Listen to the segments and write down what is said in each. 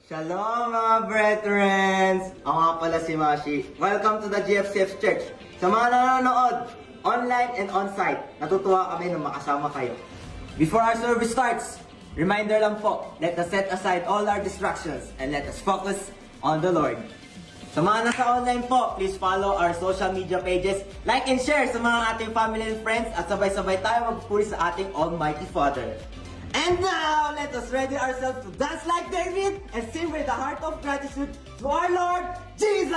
Shalom mga brethren! Ako nga pala si Mashi. Welcome to the GFCF Church. Sa mga nanonood, online and on-site, natutuwa kami na makasama kayo. Before our service starts, reminder lang po, let us set aside all our distractions and let us focus on the Lord. Sa mga nasa online po, please follow our social media pages, like and share sa mga ating family and friends at sabay-sabay tayo magpuri sa ating Almighty Father. And now, let us ready ourselves to dance like David and sing with a heart of gratitude to our Lord Jesus!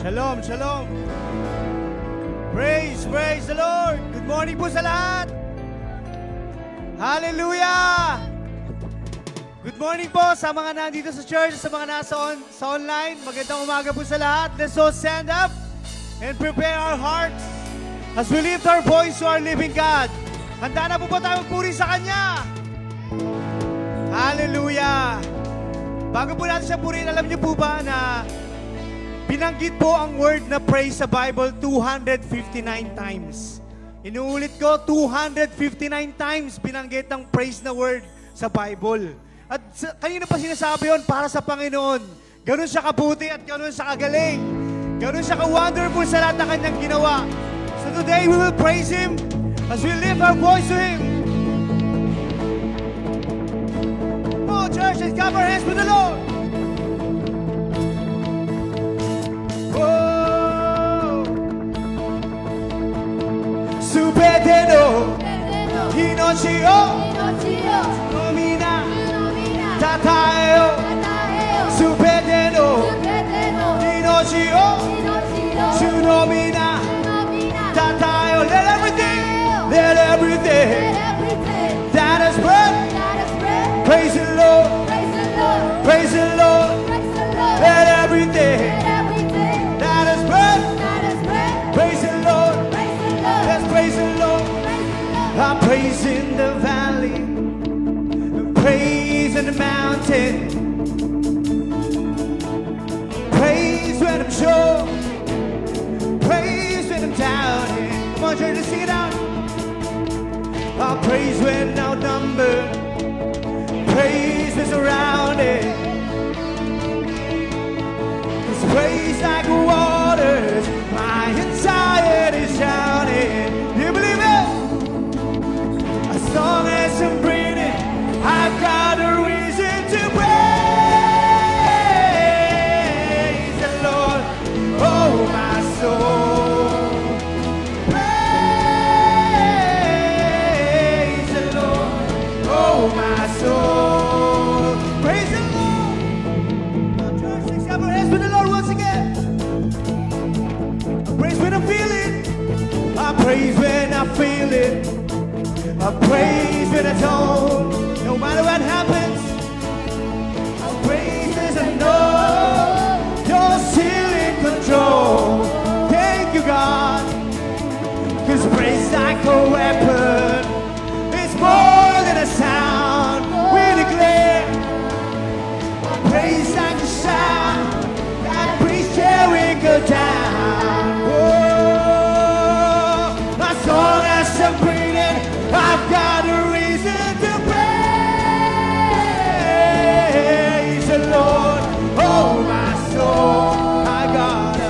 Shalom, shalom. Praise the Lord. Good morning po sa lahat. Hallelujah. Good morning po sa mga nandito sa church, sa mga sa online. Magandang umaga po sa lahat. Let's all stand up and prepare our hearts as we lift our voice to our living God. Handa na po ba tayo magpuri sa Kanya? Hallelujah. Bago po natin siya purihin, alam niyo po ba na binanggit po ang word na praise sa Bible 259 times. Inuulit ko, 259 times binanggit ang praise na word sa Bible. At kanina pa sinasabi yun, para sa Panginoon. Ganun siya kabuti at ganun siya kagaling. Ganun siya ka-wonderful sa lahat na kanyang ginawa. So today we will praise Him as we lift our voice to Him. Come on, church, let's clap our hands with the Lord. Supeteno, Hinochio, Nomina, Tataeo, Supeteno, Hinochio, Sunomina, Tataeo. Let everything that has breath, praise the Lord, praise the Lord. Let everything that has breath, praise the Lord. Let's praise the Lord. I praise in the valley, praise in the mountain, praise when I'm sure, praise when I'm doubting. Come on, church, let's sing it out. I praise when outnumbered, praise when surrounded. It's praise like waters, my anxiety's drowning. You believe it? As long as I'm breathing, I've got a reason to praise the Lord. Oh, my soul, praise the Lord. Oh, weapon. It's more than a sound. We declare praise like a sound that brings Jericho down. Oh, as long as I'm breathing, I've got a reason to praise the Lord. Oh, my soul, I gotta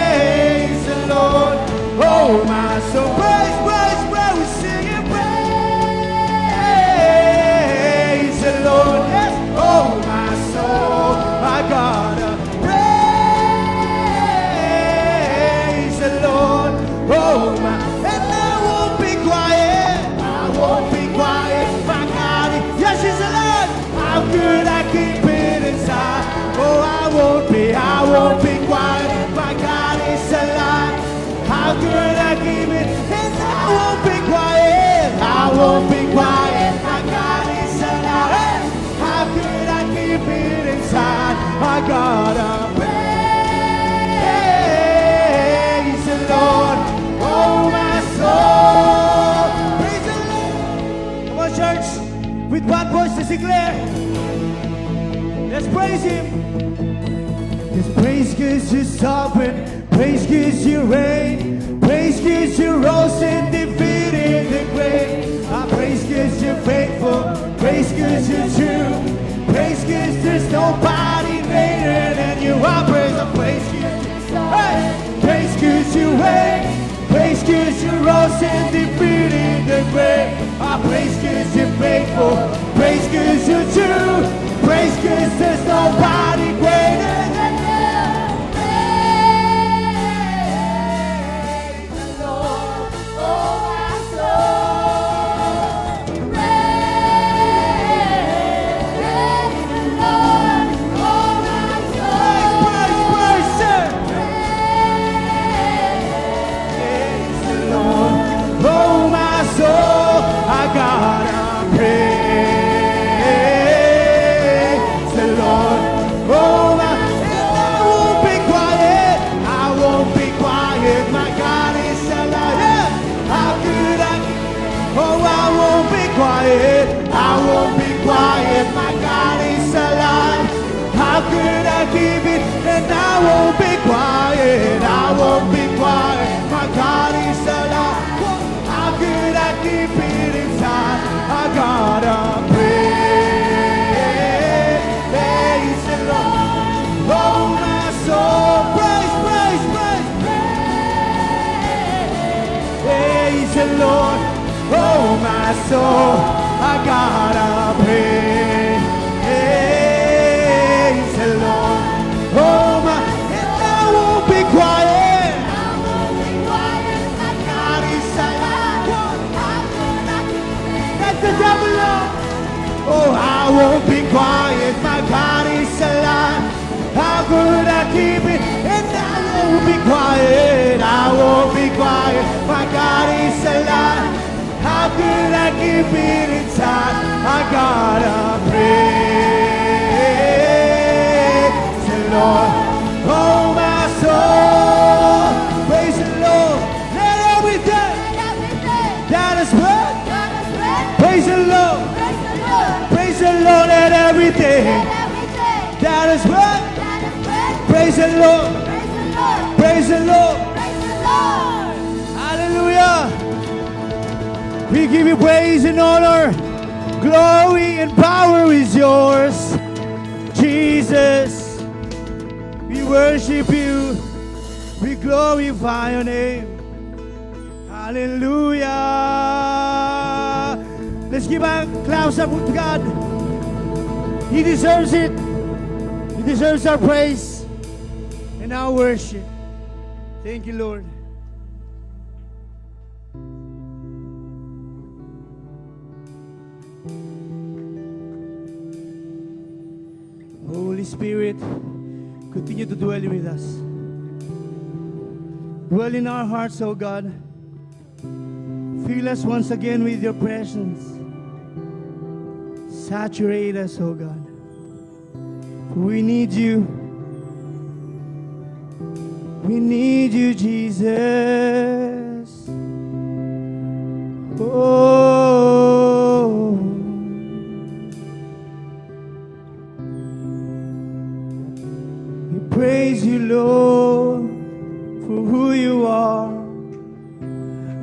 praise the Lord. Oh, my soul, praise, praise, praise, we sing and praise the Lord. Yes, oh, my soul, I gotta praise the Lord. Oh, my, and I won't be quiet. I won't be quiet. My God, yes, He's alive. How could I keep it inside? Oh, I won't be quiet. My God is alive. How could I keep it? And I won't be quiet. I won't be quiet. My God is alive. How could I keep it inside? I gotta praise the Lord. Oh, my soul. Praise the Lord. Come on, church. With one voice, let's declare. Let's praise Him. Let's praise 'cause You're sovereign. Praise 'cause You reign. Praise 'cause You rose and defeated the grave. I praise 'cause You're faithful. Praise 'cause You're true. Praise 'cause there's nobody greater than You. I praise 'cause hey! Praise 'cause You reign. Praise 'cause You rose and defeated the grave. I praise 'cause You're faithful. Praise 'cause You're true. Praise 'cause there's nobody greater than You. Praise the Lord, oh my soul. Praise the Lord, oh my soul. Praise, sir. Praise Praise the Lord. Oh, my soul, I gotta praise the Lord. Oh, my, and I won't be quiet. I won't be quiet. My God is alive. Yeah. How could I? Oh, I won't be quiet. I won't be quiet. My God is alive. How could I keep it? And I won't be quiet. I won't be quiet. My God is alive. How could I keep it inside? I gotta praise the Lord. Oh, my soul, praise, praise, praise, praise the Lord. Oh, my soul, I gotta praise the Lord. Oh, my, and I won't be quiet. God is alive. Let the devil know. Oh, I won't be quiet. My God is alive. How could I keep it? And I won't be quiet. I won't be quiet. My God is alive. How could I keep it inside? I gotta praise the Lord. Oh, my soul, praise the Lord. Let everything that is breath praise the Lord. Praise the Lord. Let everything that is breath praise the Lord. Praise the Lord. Hallelujah. We give You praise and honor. Glory and power is Yours, Jesus. We worship You. We glorify Your name. Hallelujah. Let's give a claps up to God. He deserves it. He deserves our praise and our worship. Thank You, Lord. Holy Spirit, continue to dwell with us. Dwell in our hearts, O God. Fill us once again with Your presence. Saturate us, O God. We need You. We need You, Jesus. Oh, we praise you, Lord, for who you are.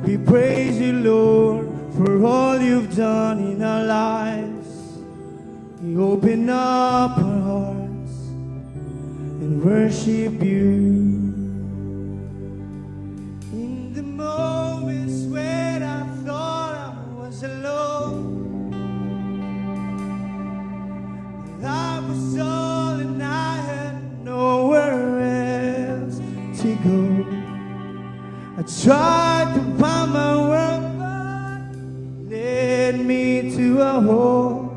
We praise you, Lord, for all you've done in our lives. We open up our hearts and worship you. In the moments when I thought I was alone, I was all and I had nowhere else to go. I tried to find my world, but led me to a hole.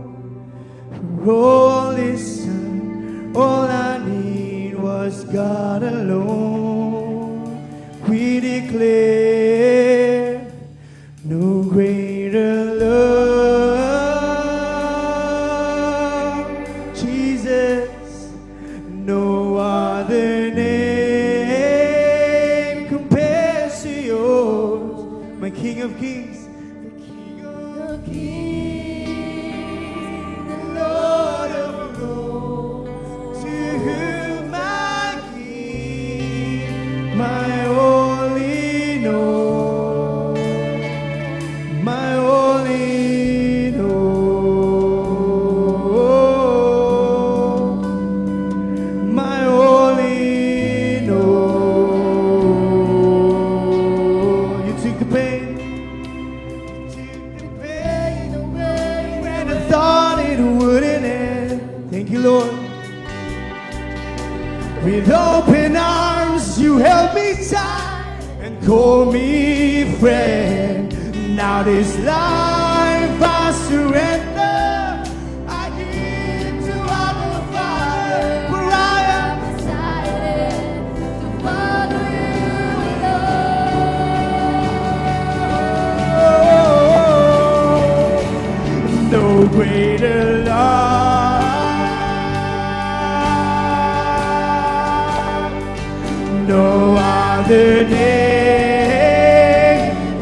For all this time, all I need was God alone. We declare no greater love, Jesus, no other name compares to yours, my King of Kings, the King of Kings, the Lord of Lords, to whom I give my only know, my only know, my only know. You took the pain, away when I thought it wouldn't end. Thank you, Lord. With open arms, you held me tight and called me friend. Now this life I surrender, I give to our Father, where I am. Decided to follow you, Lord. No greater love, no other name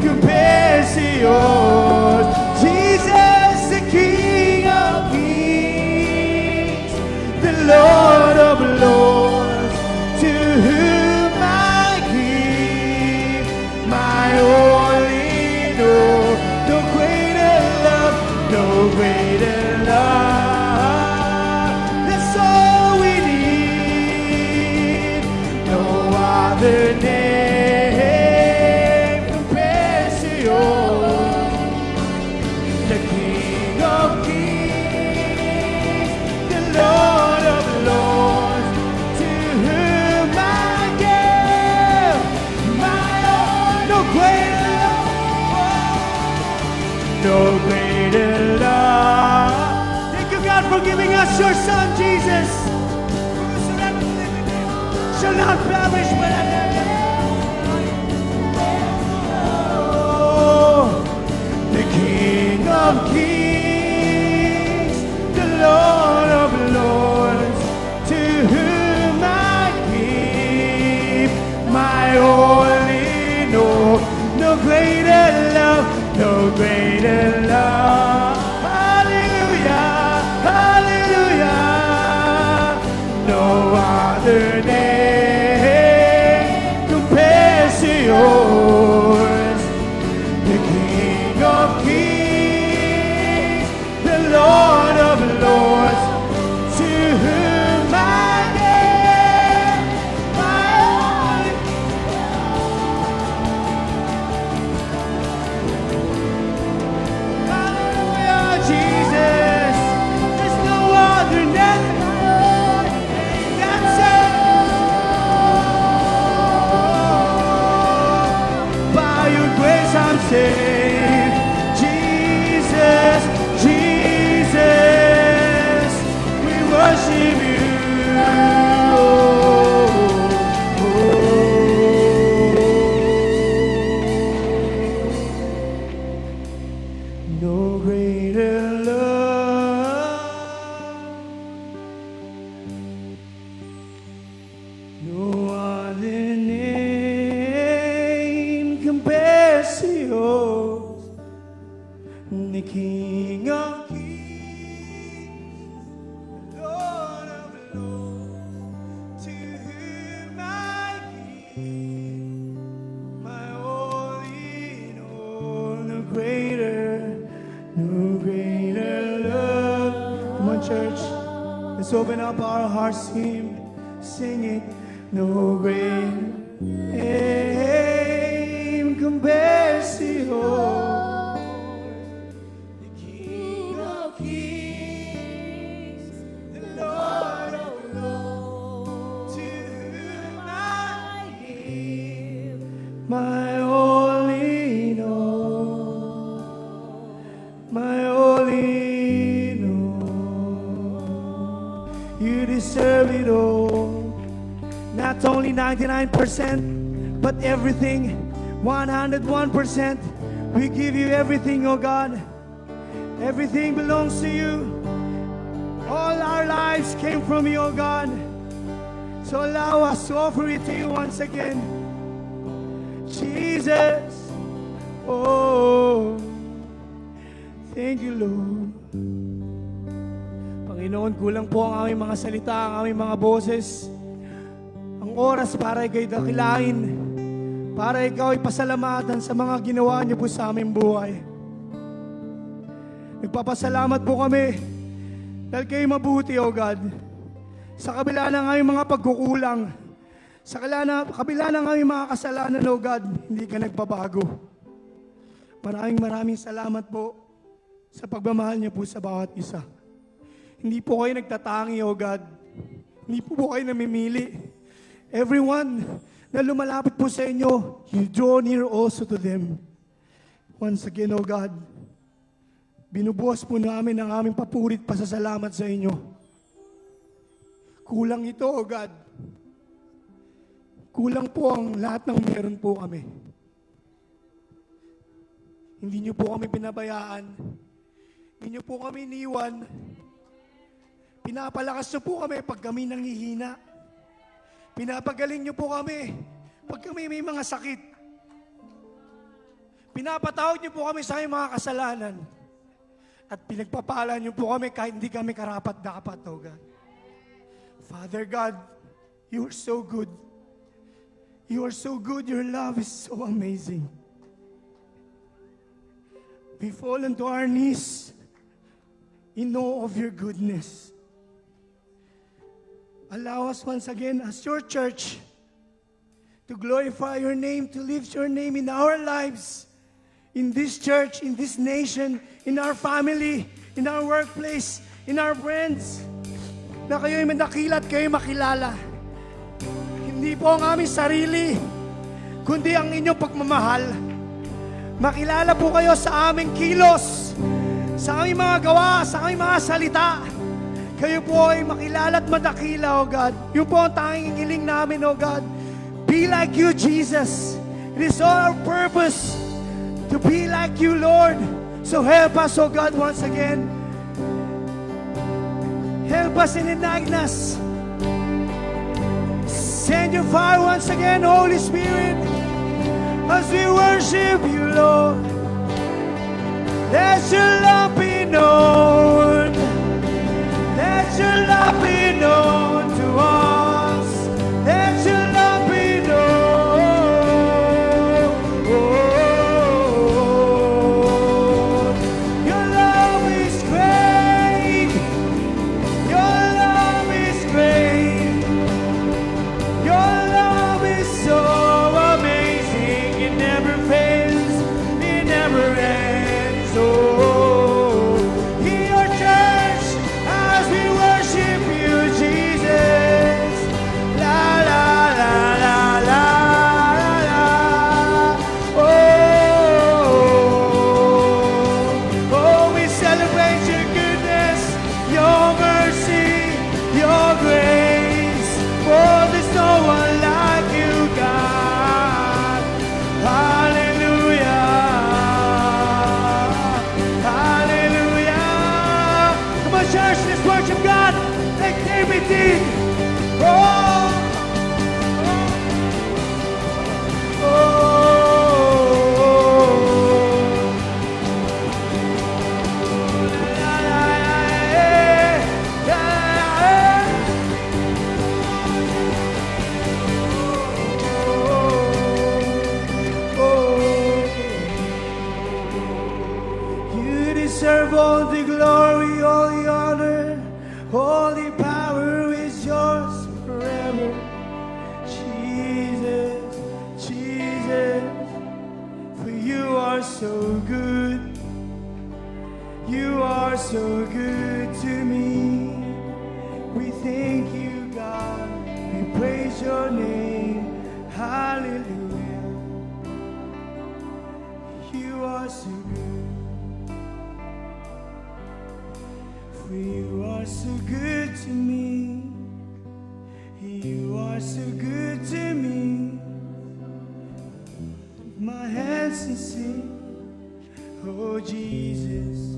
compares to yours. Jesus, the King of Kings, the Lord of Lords, to whom I give my only know. No greater love, no greater love. That's all we need. No other name compares to yours. The King of Kings, the Lord of Lords, to whom I give my all. No greater love, no greater love. Thank you, God, for giving us your Son, Jesus. Whosoever believeth in him shall not perish, but have the King of Kings, the Lord of Lords, to whom I give my only know. No greater love, no greater love. Hallelujah, hallelujah. No other name compares to yours. The King of Kings, church. Let's open up our hearts to Him, singing, no great name compares to yours, the King of Kings, the Lord of Lords. To my King, my only know, my only know. You deserve it all. Not only 99%, but everything, 101%. We give you everything, oh God. Everything belongs to you. All our lives came from you, oh God. So allow us to offer it to you once again. Jesus, oh, thank you, Lord. Panginoon, kulang po ang aming mga salita, ang aming mga boses. Ang oras para ikaw'y dakilain, para ikaw ay pasalamatan sa mga ginawa niyo po sa aming buhay. Nagpapasalamat po kami dahil kayo mabuti, O God. Sa kabila ng aming mga pagkukulang, sa kabila ng aming mga kasalanan, O God, hindi ka nagbabago. Maraming salamat po sa pagmamahal niyo po sa bawat isa. Hindi po kayo nagtatangi, O God. Hindi po kayo namimili. Everyone na lumalapit po sa inyo, you draw near also to them. Once again, O God, binubuhos po namin ang aming papurit pasasalamat sa inyo. Kulang ito, O God. Kulang po ang lahat ng meron po kami. Hindi niyo po kami pinabayaan. Hindi niyo po kami iniwan. Pinapalakas niyo po kami pag kami nanghihina. Pinapagaling niyo po kami pag kami may mga sakit. Pinapatawad niyo po kami sa aming mga kasalanan. At pinagpapala niyo po kami kahit hindi kami karapat-dapat, O God. Father God, you are so good. You are so good. Your love is so amazing. We fall into our knees in awe of your goodness. Allow us once again as your church to glorify your name, to lift your name in our lives, in this church, in this nation, in our family, in our workplace, in our friends, na kayo'y mandakila at kayo'y makilala. Hindi po ang aming sarili, kundi ang inyong pagmamahal. Makilala po kayo sa aming kilos, sa aming mga gawa, sa aming mga salita. Kayo po ay makilala at madakila, O God. Yun po ang tanging hiling namin, O God. Be like you, Jesus. It is all our purpose to be like you, Lord. So help us, O God, once again. Help us and enlighten us. Send your fire once again, Holy Spirit, as we worship you, Lord. Let your love be known. Let your love be known to us. Let your love be known. Your love is great. Your love is great. Your love is so amazing. It never fails. It never ends. Oh, hear your church as we worship you, Jesus. La la la la la la. Oh, we celebrate your goodness, your mercy, your grace. For there's no one like you, God. Hallelujah. Hallelujah. Come on, church, let's worship God like David did. Oh, oh, la, la, la, eh, la, eh. You deserve all the glory, all the honor, so good. You are so good to me. We thank you, God. We praise your name. Hallelujah. You are so good. For you are so good to me. You are so good to me. My hands and sing, oh Jesus,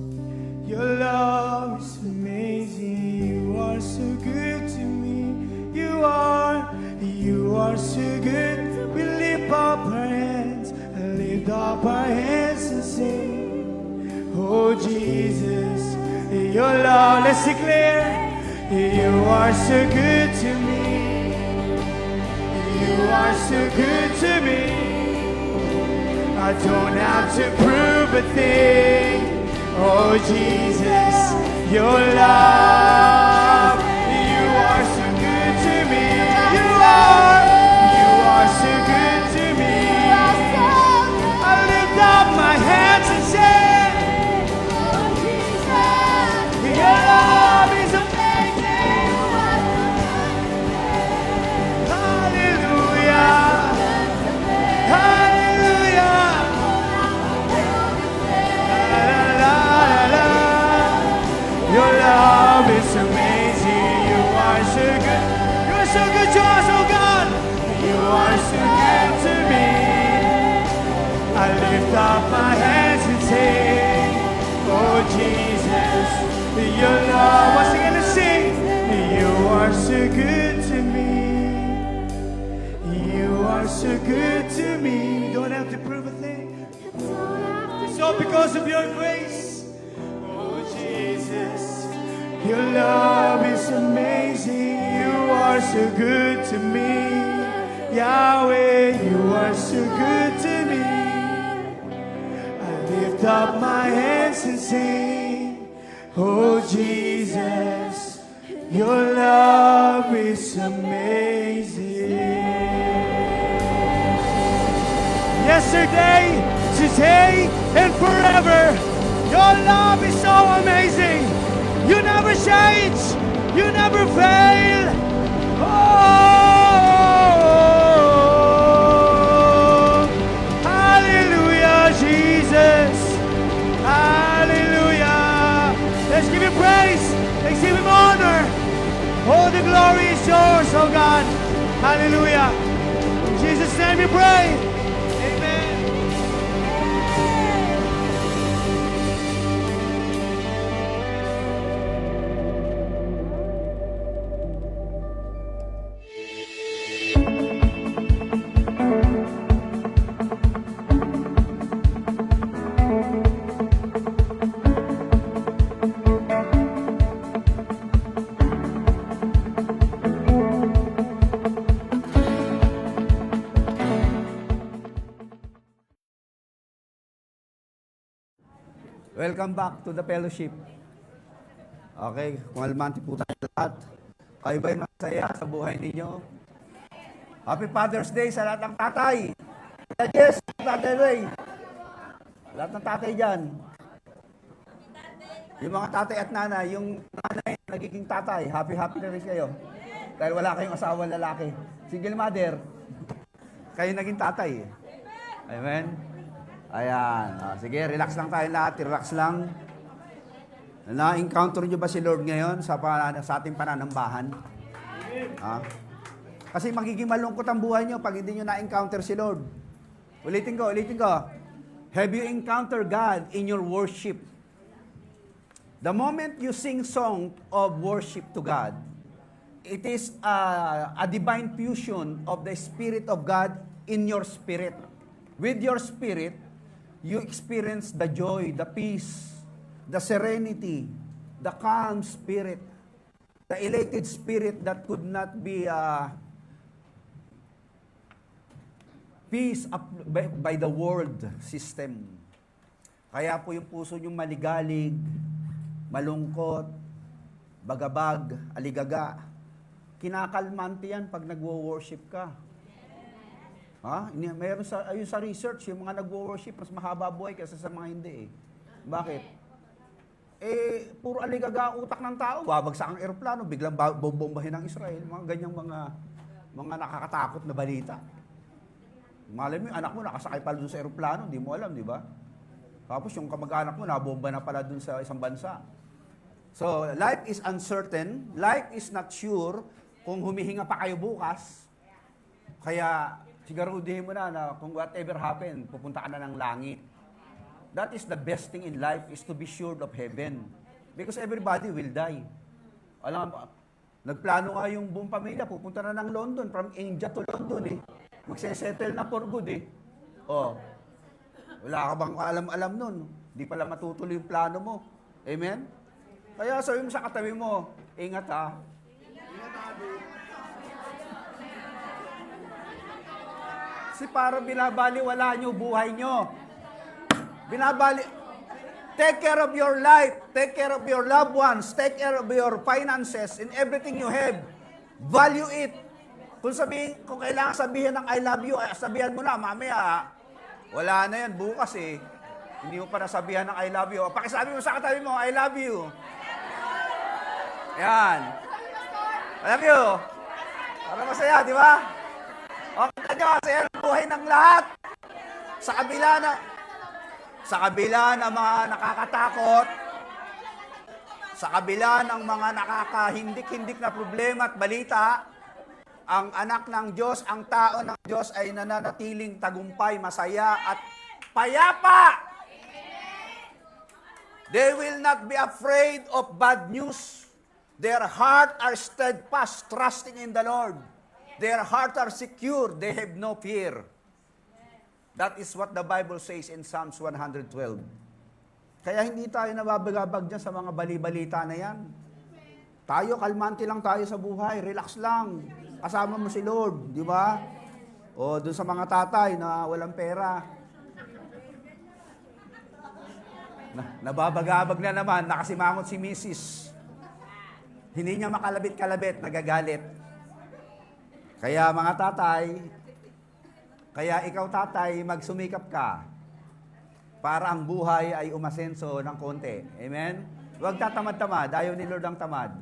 your love is amazing. You are so good to me. You are so good. We lift up our hands and lift up our hands and sing, oh Jesus, your love. Let's declare, you are so good to me. You are so good to me. I don't have to prove a thing. Oh Jesus, your love. You are so good to me. You are so good to me. I lift up my hands and say, your love is amazing. Hallelujah. Hallelujah. Your love is amazing. You are so good. You are so good to us, oh God. You are so good to me. I lift up my hands and say, oh Jesus, your love. Once again to sing, you are so good to me. You are so good to me. We don't have to prove a thing. It's all because of your grace. Oh Jesus, your love is amazing. You are so good to me. Yahweh, you are so good to me. I lift up my hands and sing, oh Jesus, your love is amazing. Yesterday, today, and forever. Your love is so amazing. You never change. You never fail. Oh, hallelujah, Jesus. Hallelujah. Let's give him praise. Let's give him honor. All the glory is yours, oh God. Hallelujah. In Jesus' name we pray. Amen. Welcome back to the fellowship. Okay, kumalmanti po tayo lahat. Kayo ba'y masaya sa buhay ninyo? Happy Father's Day sa lahat ng tatay. Yes, Tatay Ray. Lahat ng tatay dyan. Yung mga tatay at nanay, yung nanay nagiging tatay, happy na rin kayo. Dahil wala kayong asawang lalaki. Single mother, kayo naging tatay. Amen? Ayan. Sige, relax lang tayo lahat. Relax lang. Na-encounter nyo ba si Lord ngayon sa ating pananambahan? Kasi magiging malungkot ang buhay nyo pag hindi nyo na-encounter si Lord. Ulitin ko. Have you encountered God in your worship? The moment you sing song of worship to God, it is a divine fusion of the Spirit of God in your spirit. With your spirit, you experience the joy, the peace, the serenity, the calm spirit, the elated spirit that could not be peace up by the world system. Kaya po yung puso nyo maligalig, malungkot, bagabag, aligaga. Kinakalmante yan pag nagwo-worship ka. Ha? Meron sa, ayun sa research, yung mga nagwo-worship, mas mahaba buhay kaysa sa mga hindi eh. Bakit? Puro aligaga ang utak ng tao. Babagsak ang eroplano, biglang bombahin ng Israel. Mga ganyang mga nakakatakot na balita. Malay mo, yung anak mo nakasakay pala dun sa eroplano, di mo alam, di ba? Tapos yung kamag-anak mo, nabomba na pala dun sa isang bansa. So, life is uncertain. Life is not sure kung humihinga pa kayo bukas. Kaya, siguraduhin mo na kung whatever happen, pupunta ka na ng langit. That is the best thing in life, is to be sure of heaven. Because everybody will die. Alam mo, nagplano nga yung buong pamilya, pupunta na ng London, from India to London eh. Magsesettle na for good eh. Oh. Wala ka bang alam-alam nun? Di pala matutuloy yung plano mo. Amen? Kaya sabi mo sa katabi mo, ingat ha. Kasi para binabaliwala nyo buhay nyo. Take care of your life. Take care of your loved ones. Take care of your finances and everything you have. Value it. Kung kailangan sabihin ng I love you, sabihan mo na, mamaya, wala na yan, bukas eh. Hindi mo pa nasabihan ng I love you. Pakisabi mo sa katabi mo, I love you. Yan. I love you. Para masaya, di ba? Okay na nyo, masaya ang buhay ng lahat. Sa kabila ng mga nakakatakot, sa kabila ng mga nakakahindik-hindik na problema at balita, ang anak ng Diyos, ang tao ng Diyos ay nananatiling tagumpay, masaya at payapa. They will not be afraid of bad news. Their heart are steadfast, trusting in the Lord. Their heart are secure. They have no fear. That is what the Bible says in Psalms 112. Kaya hindi tayo nababagabag dyan sa mga bali-balita na yan. Tayo, kalmante lang tayo sa buhay. Relax lang. Kasama mo si Lord, di ba? O doon sa mga tatay na walang pera. Nababagabag na naman, nakasimangot si Mrs. Hindi niya makalabit-kalabit, nagagalit. Kaya mga tatay, kaya ikaw tatay, magsumikap ka para ang buhay ay umasenso ng konti. Amen? Huwag tatamad-tamad, ayaw ni Lord ang tamad.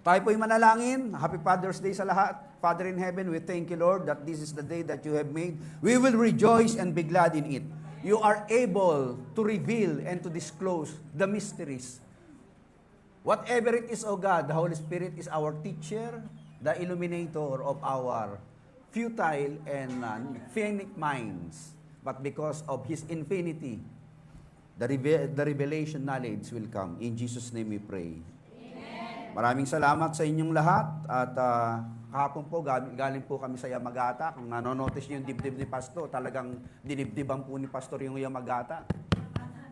Tayo po'y manalangin. Happy Father's Day sa lahat. Father in heaven, we thank you, Lord, that this is the day that you have made. We will rejoice and be glad in it. You are able to reveal and to disclose the mysteries. Whatever it is, O God, the Holy Spirit is our teacher, the illuminator of our futile and finite minds. But because of His infinity, the revelation knowledge will come. In Jesus' name we pray. Maraming salamat sa inyong lahat at kahapon po galing po kami sa Yamagata. Kung nanonotice niyo yung dibdib ni Pastor, talagang dinibdiban po ni Pastor yung Yamagata.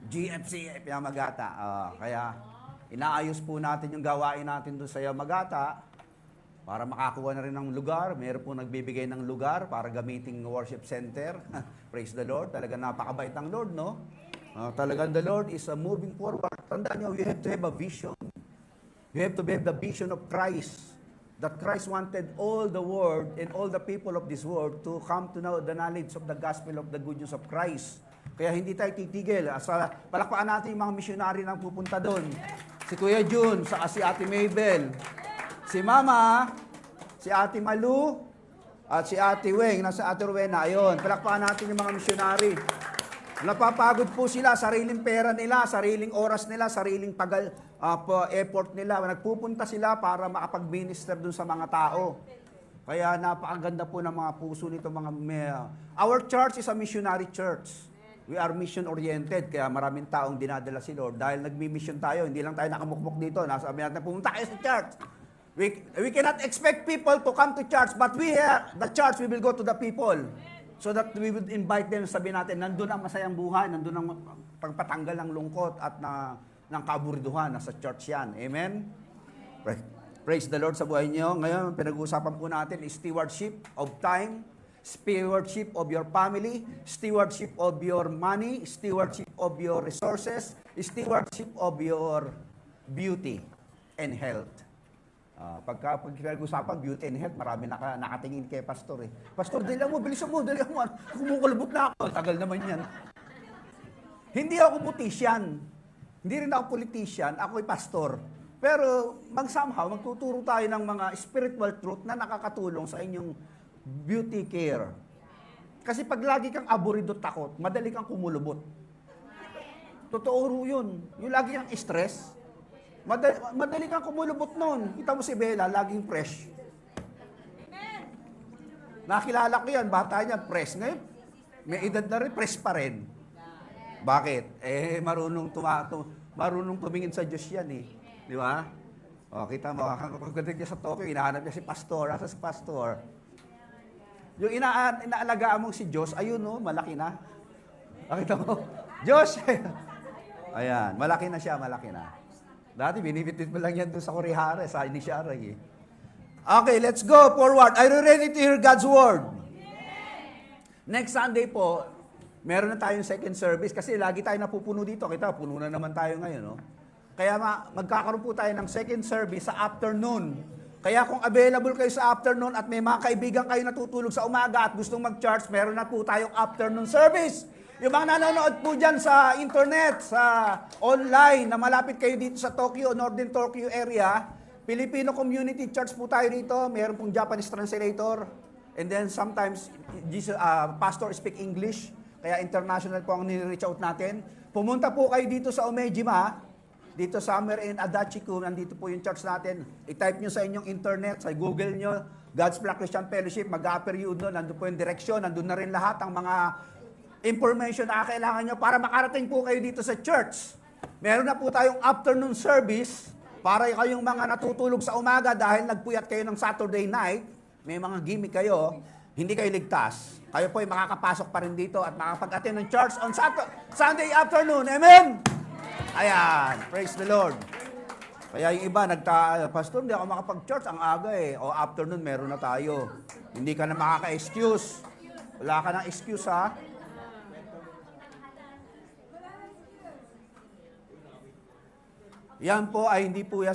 GFCF Yamagata. Kaya inaayos po natin yung gawain natin doon sa Yamagata para makakuha na rin ng lugar. Meron po nagbibigay ng lugar para gamiting worship center. Praise the Lord. Talagang napakabait ng Lord, no? Talagang the Lord is moving forward. Tandaan niyo, we have to have a vision. You have to have the vision of Christ. That Christ wanted all the world and all the people of this world to come to know the knowledge of the gospel of the good news of Christ. Kaya hindi tayo titigil. Palakpakan natin yung mga missionary na pupunta doon. Si Kuya Jun, si Ate Mabel, si Mama, si Ate Malu, at si Ate Weng, nasa Ate Rowena. Ayun, palakpakan natin yung mga missionary. Napapagod po sila, sariling pera nila, sariling oras nila, sariling effort nila. Nagpupunta sila para makapag-minister dun sa mga tao. Kaya napakaganda po ng mga puso nito. Our church is a missionary church. We are mission-oriented, kaya maraming taong dinadala si Lord. Dahil nagmi-mission tayo, hindi lang tayo nakamukmuk dito. Nasabi natin, pumunta kayo sa church. We cannot expect people to come to church, but the church, we will go to the people. So that we would invite them, sabihin natin, nandun ang masayang buhay, nandun ang pagpatanggal ng lungkot at ng kaburiduhan, nasa church yan. Amen? Praise the Lord sa buhay niyo. Ngayon, pinag-uusapan po natin is stewardship of time, stewardship of your family, stewardship of your money, stewardship of your resources, stewardship of your beauty and health. Pag pinag-usapan beauty and health, marami nakatingin kay pastor eh. Pastor, dali mo, bilisan mo, dali mo. Kumukulubot na ako. Tagal naman yan. Hindi ako politician. Hindi rin ako politician. Ako ay pastor. Pero somehow, magtuturo tayo ng mga spiritual truth na nakakatulong sa inyong beauty care. Kasi pag lagi kang aburido takot, madali kang kumulubot. Totoo ro yun. Yung lagi kang stress, madali kang kumulubot nun. Kita mo si Bella, laging fresh. Nakilala ko yan, bata niya, fresh. Ngayon, may edad na rin, fresh pa rin. Bakit? Marunong tumingin sa Diyos yan eh. Di ba? O, kita mo, pagdating niya sa Tokyo, hinahanap niya si pastor. Asa si pastor? Yung inaalagaan mong si Diyos, ayun no, malaki na. Nakita mo? Diyos! Ayan, malaki na siya, malaki na. Dati, binibitbit mo lang yan doon sa Kurihara, sa Inishara eh. Okay, let's go forward. Are you ready to hear God's Word? Next Sunday po, meron na tayong second service kasi lagi tayo napupuno dito. Kita, puno na naman tayo ngayon, no? Kaya magkakaroon po tayo ng second service sa afternoon. Kaya kung available kayo sa afternoon at may mga kaibigan kayo natutulog sa umaga at gustong mag-charge, meron na po tayong afternoon service. Yung mga nanonood po dyan sa internet, sa online, na malapit kayo dito sa Tokyo, Northern Tokyo area, Filipino Community Church po tayo dito. Meron pong Japanese translator. And then sometimes, pastor speak English. Kaya international po ang nire-reach out natin. Pumunta po kayo dito sa Umejima, dito somewhere in Adachiku, nandito po yung church natin. I-type nyo sa inyong internet, sa Google nyo, God's Black Christian Fellowship, mag-a-appear yun doon, nandun po yung direksyon, nandun na rin lahat ang mga information na kailangan nyo para makarating po kayo dito sa church. Meron na po tayong afternoon service para kayong mga natutulog sa umaga dahil nagpuyat kayo ng Saturday night, may mga gimmick kayo, hindi kayo ligtas. Kayo po ay makakapasok pa rin dito at makapag-attend ng church on Sunday afternoon. Amen? Ayan, praise the Lord. Kaya yung iba, Pastor, hindi ako makapag-church, ang aga eh. O afternoon, meron na tayo. Hindi ka na makaka-excuse. Wala ka ng excuse ha. Yan po ay hindi po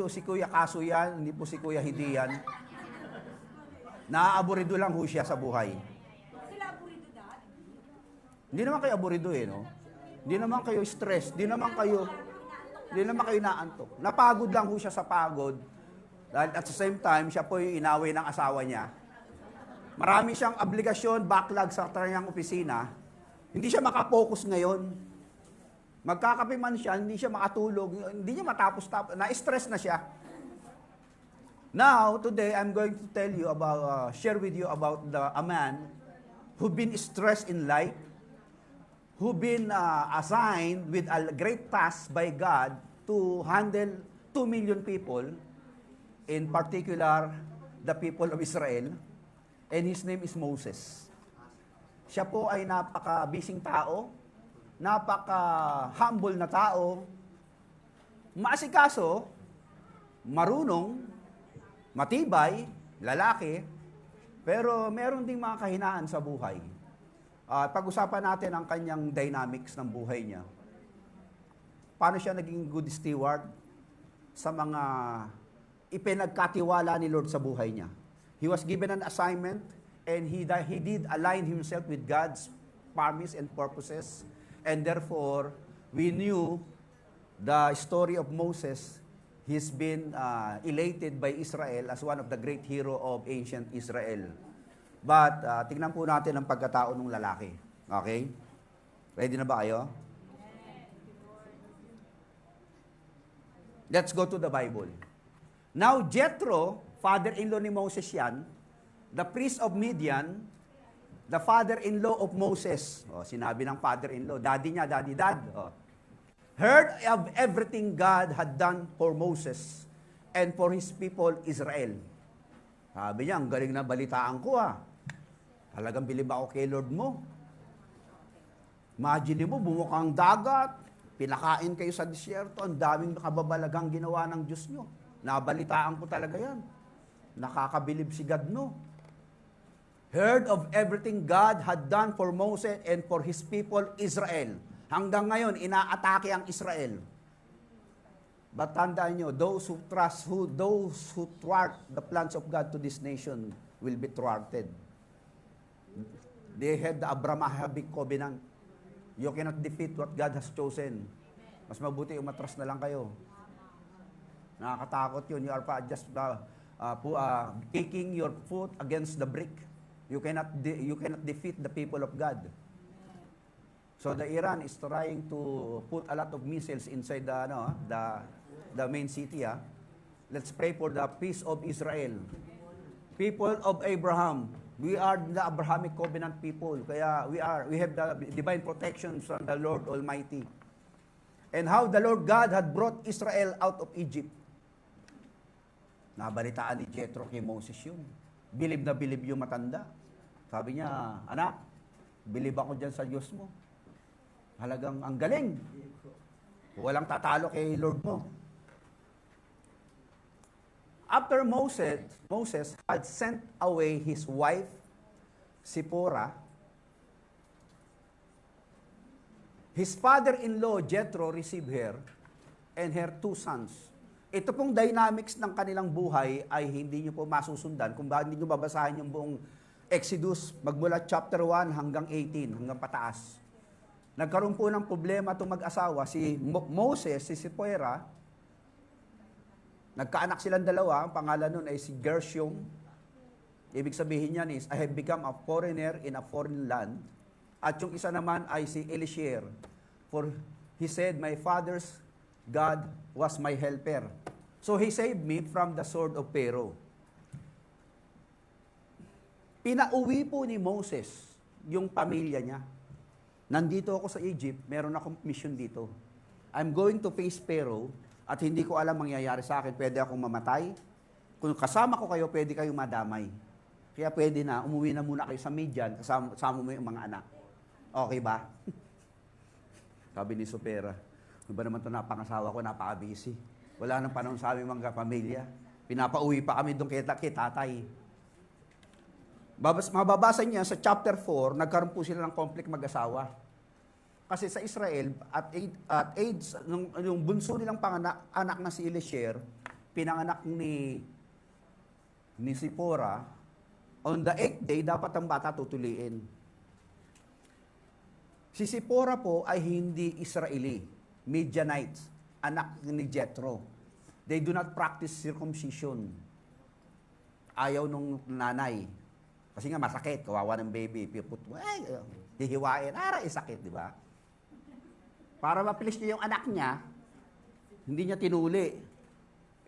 si Kuya Kaso yan, hindi po si Kuya Hindi yan. Naaaburido lang ho siya sa buhay. Hindi naman kayo aburido eh, no? Hindi naman kayo stress, hindi naman kayo naantok. Napagod lang ho siya sa pagod. Dahil at the same time, siya po yung inaway ng asawa niya. Marami siyang obligasyon, backlog sa kanyang opisina. Hindi siya makapokus ngayon. Magkakape man siya, hindi siya makatulog, hindi niya matapos, na-stress na siya. Now, today, I'm going to tell you about, share with you about a man who been stressed in life, who been assigned with a great task by God to handle 2 million people, in particular, the people of Israel, and his name is Moses. Siya po ay napaka-busy tao, napaka-humble na tao, maasikaso, marunong, matibay, lalaki, pero meron ding mga kahinaan sa buhay. Pag-usapan natin ang kanyang dynamics ng buhay niya. Paano siya naging good steward sa mga ipinagkatiwala ni Lord sa buhay niya. He was given an assignment and he did align himself with God's promise and purposes. And therefore, we knew the story of Moses. He's been elated by Israel as one of the great hero of ancient Israel. But, tingnan po natin ang pagkatao ng lalaki. Okay? Ready na ba kayo? Let's go to the Bible. Now, Jethro, father-in-law ni Moses yan, the priest of Midian, the father-in-law of Moses. O, sinabi ng father-in-law, daddy niya, dad. O. Heard of everything God had done for Moses and for his people Israel. Sabi niya, ang galing na balitaan ko Talagang bilib ako kay Lord mo. Imagine mo, bumukang dagat, pinakain kayo sa disyerto, ang daming kababalagang ginawa ng Diyos nyo. Nabalitaan ko talaga yan. Nakakabilib si God, no? Heard of everything God had done for Moses and for his people Israel. Hanggang ngayon, inaatake ang Israel. But tandaan nyo, those who thwart the plans of God to this nation will be thwarted. They had the Abrahamic covenant. You cannot defeat what God has chosen. Mas mabuti umatras na lang kayo. Nakakatakot yun. You are just kicking your foot against the brick. You cannot defeat the people of God. So the Iran is trying to put a lot of missiles inside the main city. Let's pray for the peace of Israel. People of Abraham, we are the Abrahamic covenant people. Kaya we have the divine protection from the Lord Almighty. And how the Lord God had brought Israel out of Egypt. Nabalitaan ni Jethro kay Moses yun. Bilib na bilib yung matanda. Sabi niya, anak, bilib ako dyan sa Diyos mo. Halagang ang galing. Walang tatalo kay Lord mo. After Moses had sent away his wife, Zipporah, his father-in-law, Jethro, received her and her 2 sons. Ito pong dynamics ng kanilang buhay ay hindi nyo po masusundan kung bakit hindi nyo babasahin yung buong Exodus, magmula chapter 1 hanggang 18, hanggang pataas. Nagkaroon po ng problema itong mag-asawa, si Moses, si Zipporah. Nagkaanak silang dalawa, ang pangalan nun ay si Gershom. Ibig sabihin niyan is, I have become a foreigner in a foreign land. At yung isa naman ay si Eliezer. For he said, my father's God was my helper. So he saved me from the sword of Pharaoh. Pinauwi po ni Moses yung pamilya niya. Nandito ako sa Egypt, meron akong mission dito. I'm going to face Pharaoh at hindi ko alam mangyayari sa akin. Pwede akong mamatay. Kung kasama ko kayo, pwede kayong madamay. Kaya pwede na, umuwi na muna kayo sa Midian, kasama mo yung mga anak. Okay ba? Sabi ni Zipporah, ano ba naman ito napangasawa ko, napaka-busy. Wala nang panahon sa aming mga pamilya. Pinapauwi pa kami doon kay tatay. Mababasa niya sa chapter 4, nagkaroon po sila ng conflict mag-asawa. Kasi sa Israel, at age, yung bunso nilang anak na si Eliezer, pinanganak ni Zipporah, on the 8th day, dapat ang bata tutuliin. Si Zipporah po ay hindi Israeli, Midianites, anak ni Jethro. They do not practice circumcision. Ayaw nung nanay. Kasi nga masakit, kawawa ng baby, hihiwain, sakit, di ba? Para mapilis niya yung anak niya, hindi niya tinuli.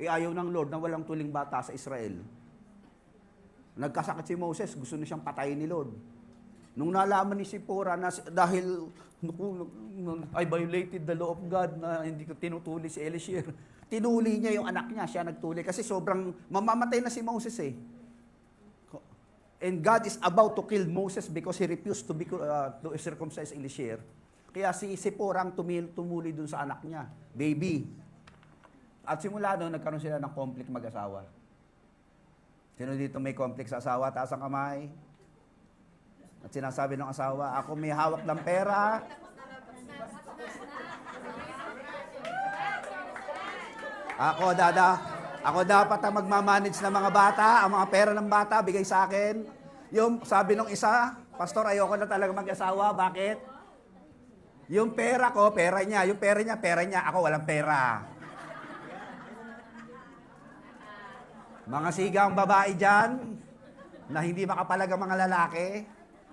Ayaw ng Lord na walang tuling bata sa Israel. Nagkasakit si Moses, gusto niya siyang patayin ni Lord. Nung nalaman ni Zipporah na dahil I violated the law of God na hindi ko tinutuli si Eliezer, tinuli niya yung anak niya, siya nagtuli. Kasi sobrang mamamatay na si Moses eh. And God is about to kill Moses because he refused to circumcise Eliezer. Kaya si Zipporah ang tumuli dun sa anak niya, baby. At simula doon, nagkaroon sila ng conflict mag-asawa. Sino dito may conflict sa asawa? Taas ang kamay. At sinasabi ng asawa, ako may hawak ng pera. Ako dapat ang magmamanage ng mga bata, ang mga pera ng bata, bigay sa akin. Yung sabi ng isa, Pastor, ayoko na talaga mag-asawa. Bakit? Yung pera ko, pera niya. Yung pera niya, pera niya. Ako, walang pera. Mga sigang babae dyan, na hindi makapalag ang mga lalaki,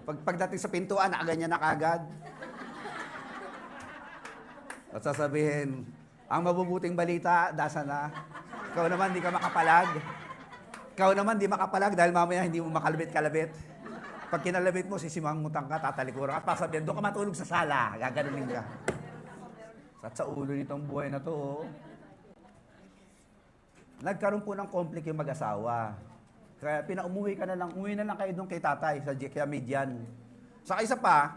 pagdating sa pintuan, nakaganyan na kagad. At sasabihin, ang mabubuting balita, dasa na. Ikaw naman, di ka makapalag. Ikaw naman, di makapalag dahil mamaya hindi mo makalabit-kalabit. Pag kinalabit mo, sisimangutan ka, tatalikuran at pasabihin, doon ka matulog sa sala, gaganunin ka. At sa ulo nitong buhay na to, nagkaroon po ng conflict yung mag-asawa. Kaya umuwi na lang kayo doon kay tatay, sa Midian. Saka isa pa,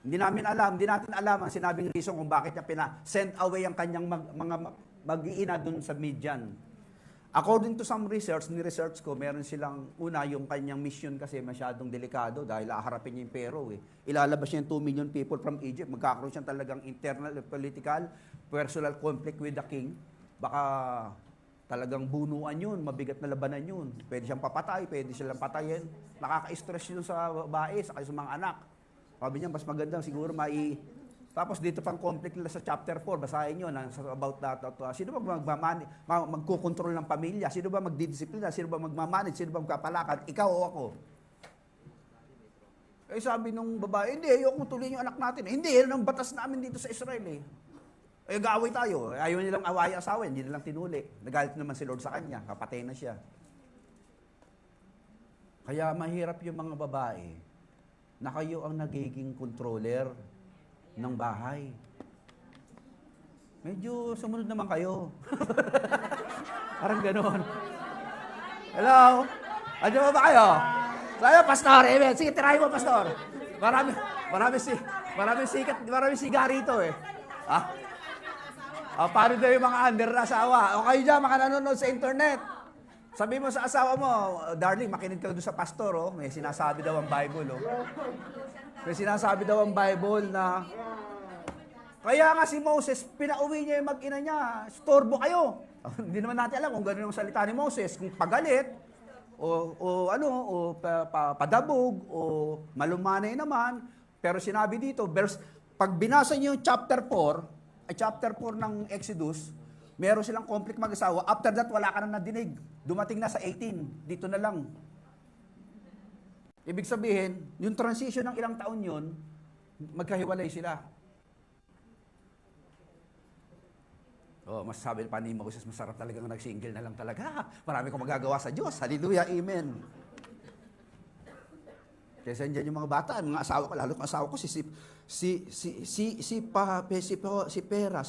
hindi natin alam ang sinabing reason kung bakit niya send away ang kanyang mga mag-iina doon sa Midian. According to some research ko, meron silang, yung kanyang mission kasi masyadong delikado dahil haharapin niya yung Pharaoh eh. Ilalabas niya yung 2 million people from Egypt. Magkakaroon siya talagang internal, political, personal conflict with the king. baka talagang bunuan yun, mabigat na labanan yun. Pwede siyang papatay, pwede silang patayin. Nakaka-stress yun sa babae, sa mga anak. Sabi niya, mas maganda siguro Tapos dito pang conflict nila sa chapter 4, basahin nyo about that. Sino ba magkukontrol ng pamilya? Sino ba magdidisiplina? Sino ba magmamanage? Sino ba magkapalakad? Ikaw o ako? Eh sabi nung babae, hindi, ayoko tuloy yung anak natin. Hindi, yan ang batas namin dito sa Israel eh. Eh, gaaway tayo. Ayaw nilang away asawa, hindi nilang tinuli. Nagalit naman si Lord sa kanya, kapatay na siya. Kaya mahirap yung mga babae na kayo ang nagiging controller ng bahay. Medyo sumunod naman kayo. Parang gano'n. Hello? Ano ba kayo? Tayo, Pastor. Sige, tirahin mo, Pastor. Maraming siga rito eh. Paano daw yung mga under na asawa? O kayo dyan, mga nanonood sa internet. Sabi mo sa asawa mo, darling, makinig ka doon sa pastor, oh. May sinasabi daw ang Bible, oh. May sinasabi daw ang Bible na, kaya nga si Moses, pinauwi niya yung mag-ina niya, storbo kayo. Hindi naman natin alam kung gano'n yung salita ni Moses, kung pagalit, padabog, o malumanay naman. Pero sinabi dito, pag binasa niyo yung chapter 4 ng Exodus, meron silang conflict mag-asawa. After that, wala ka na nadinig. Dumating na sa 18. Dito na lang. Ibig sabihin, yung transition ng ilang taon yun, magkahiwalay sila. Masasabi pa ni Moses, masarap talagang nag-single na lang talaga. Marami kong magagawa sa Diyos. Hallelujah, amen. Kaya dyan yung mga bata, mga asawa ko, lalo kong asawa ko, si Pera.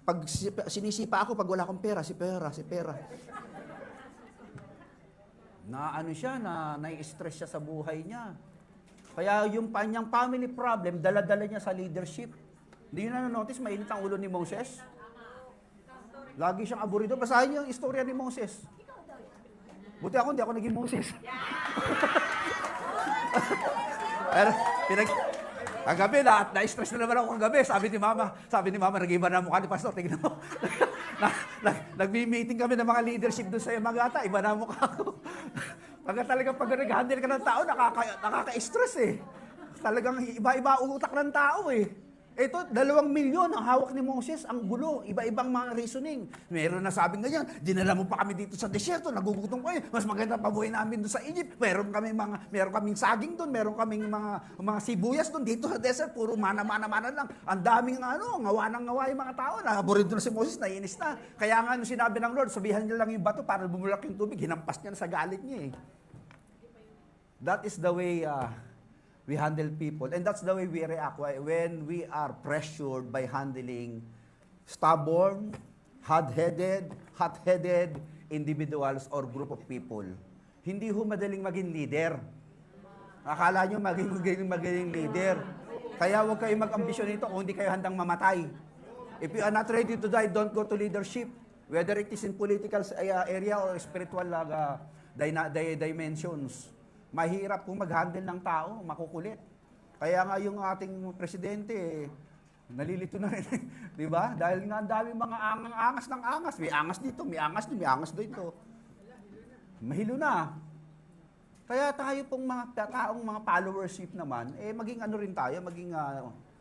Pag sinisipa ako, pag wala akong pera, si Pera. Na ano siya, nai-stress siya sa buhay niya. Kaya yung kanyang family problem, dala-dala niya sa leadership. Hindi nyo na-notice, mainit ang ulo ni Moses? Lagi siyang aburido. Basahin niyo yung istorya ni Moses. Buti ako, hindi ako naging Moses. Ang gabi, na-stress na naman ako ang gabi. Sabi ni Mama, nag-iba na mukha ni Pastor. Tingnan mo. Nag-meeting kami ng mga leadership doon sa Yamagata. Iba na mukha ko. Pag nag-handle ka ng tao, nakaka-stress eh. Talagang iba-iba ang utak ng tao eh. Ito, 2 milyon ang hawak ni Moses, ang gulo, iba-ibang mga reasoning. Meron na sabing ganyan, dinala mo pa kami dito sa desyerto, nagugutom kayo, mas maganda pa buhay namin doon sa Egypt. Meron kaming saging doon, meron kaming mga sibuyas doon, dito sa desert, puro mana lang. Ang daming ngawa yung mga tao. Naburido na si Moses, naiinis na. Kaya nga, nung sinabi ng Lord, sabihan niyo lang yung bato para bumulak yung tubig, hinampas niya na sa galit niya eh. That is the way we handle people. And that's the way we react when we are pressured by handling stubborn, hot-headed individuals or group of people. Hindi ho madaling maging leader. Akala nyo maging leader. Kaya huwag kayo mag-ambisyon nito kung hindi kayo handang mamatay. If you are not ready to die, don't go to leadership. Whether it is in political area or spiritual dimensions. Mahirap kung mag-handle ng tao, makukulit. Kaya nga yung ating presidente, nalilito na rin. Di ba? Dahil nga ang daming mga angas ng angas. May angas dito, may angas dito. Mahilo na. Kaya tayo pong mga taong mga followership naman, maging ano rin tayo, maging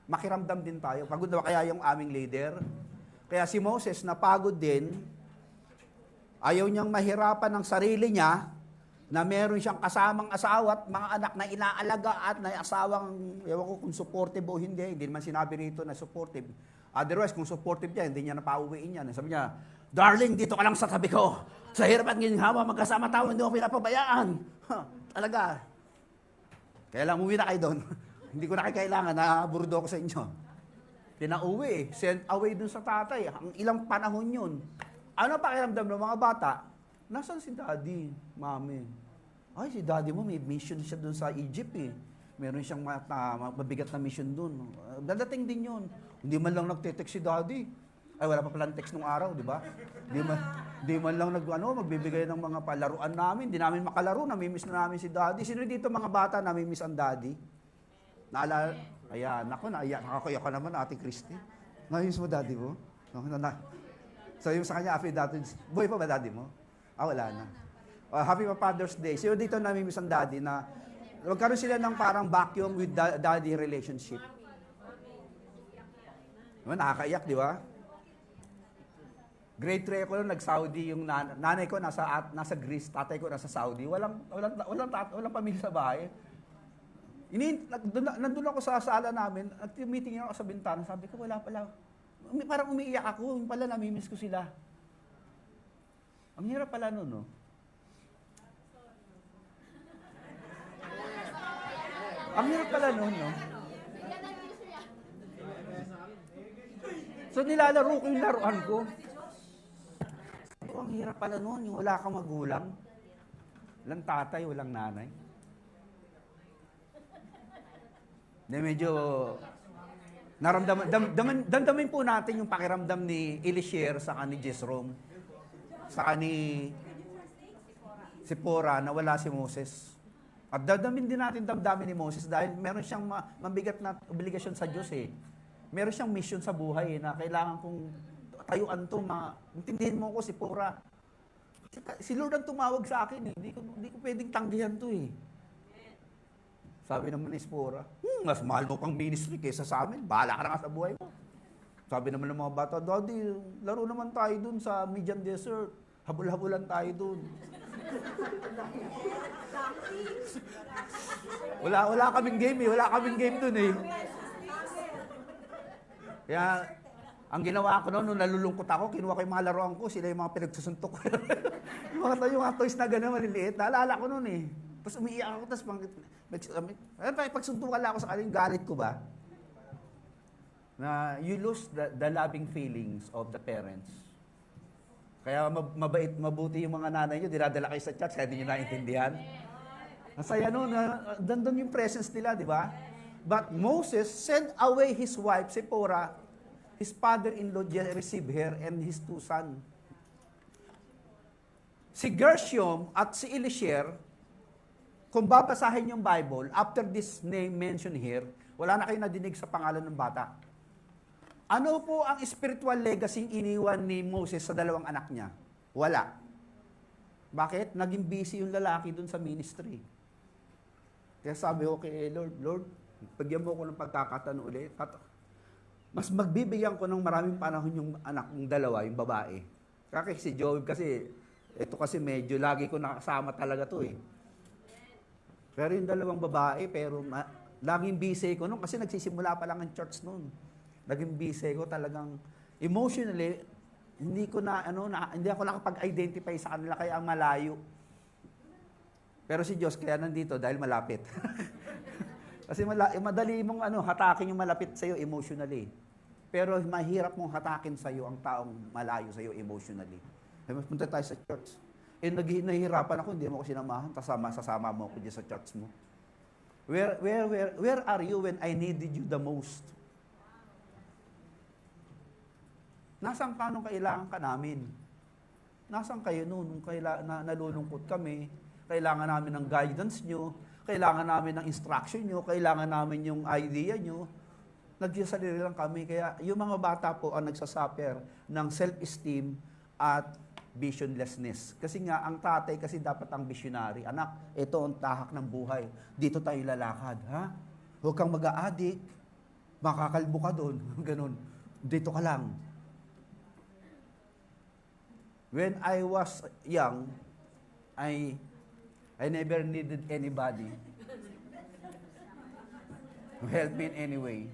makiramdam din tayo. Pagod na ba kaya yung aming leader? Kaya si Moses napagod din, ayaw niyang mahirapan ng sarili niya, na meron siyang kasamang asawa at mga anak na inaalaga at na asawang, ewan ko kung supportive o hindi naman sinabi rito na supportive. Otherwise, kung supportive niya, hindi niya napauwiin yan. Sabi niya, darling, dito ka lang sa tabi ko. Sa hirap at ginhawa, magkasama tayo, hindi mo pinapabayaan. Talaga. Kaya lang, umuwi na kayo doon. Hindi ko na kayo kailangan, naburdo ako sa inyo. Pinauwi, sent away dun sa tatay. Ang ilang panahon yun. Ano pakiramdam ng mga bata? Nasaan si daddy, mami? Ay, si daddy mo, may mission siya doon sa Egypt eh. Meron siyang mabigat na mission doon. Dadating din yun. Hindi man lang nagte-text si daddy. Ay, wala pa palang text nung araw, di ba? Di man lang magbibigay ng mga palaruan namin. Di namin makalaro, namimiss na namin si daddy. Sino dito mga bata namimiss ang daddy? Naalala? Ayan, nakakuya ka naman, Ate Christy. Namimiss mo daddy mo? So yung sa kanya, affidavit, buhay pa ba daddy mo? Wala na. Happy Father's Day. So dito namimiss ang daddy na magkaroon sila ng parang vacuum with daddy relationship. Nakakaiyak, di ba? Grade 3 ako nung nag-Saudi, yung nanay ko nasa Greece, tatay ko nasa Saudi. Walang pamilya sa bahay. Nandun ako sa sala namin, at meeting ako sa bintana, sabi ko, wala pala. Parang umiiyak ako, yung pala namimiss ko sila. Ang hirap pala nun, no? Ang hirap pala nun, no? So nilalaro ko yung laruan ko. Ang hirap pala nun, yung wala kang magulang. Walang tatay, walang nanay. Medyo damdamin po natin yung pakiramdam ni Elisher sa ni Jezrom, sa ni Sipora na wala si Moses. At damdamin din natin damdamin ni Moses dahil meron siyang mabigat na obligasyon sa Diyos eh. Meron siyang mission sa buhay na kailangan kong tayuan to, intindihin mo ko Sipora. Si Lord ang tumawag sa akin eh. Hindi ko pwedeng tanggihan to eh. Sabi naman ni Sipora, mas mahal mo pang ministry kaysa sa amin. Bahala ka na nga sa buhay mo. Sabi naman ng mga bata, Daddy, laro naman tayo dun sa Midian Desert. Habol-habulan tayo dun. Wala kaming game eh. Wala kaming game dun eh. Kaya, ang ginawa ko noon, nung nalulungkot ako, kinuha ko yung mga laruan ko, sila yung mga pinagsusuntok ko. yung mga toys na gano'n, maliliit. Naalala ko noon eh. Tapos umiiyak ako, tapos pagsuntukan lang ako sa kanya, galit ko ba? Na you lose the loving feelings of the parents. Kaya mabuti yung mga nanay nyo, dinadala kayo sa church, kaya hindi nyo naintindihan. Masaya noon, dandun yung presence nila, di ba? But Moses sent away his wife, Sipora, his father-in-law received her, and his 2 sons. Si Gershom at si Elisher, kung babasahin yung Bible, after this name mentioned here, wala na kayo nadinig sa pangalan ng bata. Ano po ang spiritual legacy iniwan ni Moses sa 2 anak niya? Wala. Bakit? Naging busy yung lalaki dun sa ministry. Kaya sabi ko kay Lord, pagyan mo ko ng pagkakataon ulit. Mas magbibigyan ko ng maraming panahon yung anak ng 2, yung babae. Kaya si Job kasi, ito kasi medyo lagi ko nakasama talaga to eh. Pero yung 2 babae, pero laging busy ko noon kasi nagsisimula pa lang ang church noon. Naging busy ko talagang emotionally, hindi ako nakapag-identify sa kanila kaya ang malayo. Pero si Diyos kaya nandito dahil malapit. Kasi madali mong hatakin yung malapit sa iyo emotionally. Pero mahirap mong hatakin sa iyo ang taong malayo sa iyo emotionally. Punta tayo sa church. Nahihirapan ako, hindi mo ako sinamahan, sasama mo ako dyan sa church mo. Where are you when I needed you the most? Nasaan ka nung kailangan ka namin? Nasaan kayo nung nalulungkot kami? Kailangan namin ng guidance nyo, kailangan namin ng instruction nyo, kailangan namin yung idea nyo. Nagsasaliri lang kami. Kaya yung mga bata po ang nagsasuffer ng self-esteem at visionlessness. Kasi nga, ang tatay kasi dapat ang visionary. Anak, ito ang tahak ng buhay. Dito tayo lalakad. Ha? Huwag kang mag-a-addict. Makakalbo ka doon. Ganun. Dito ka lang. When I was young, I never needed anybody to help me in any way.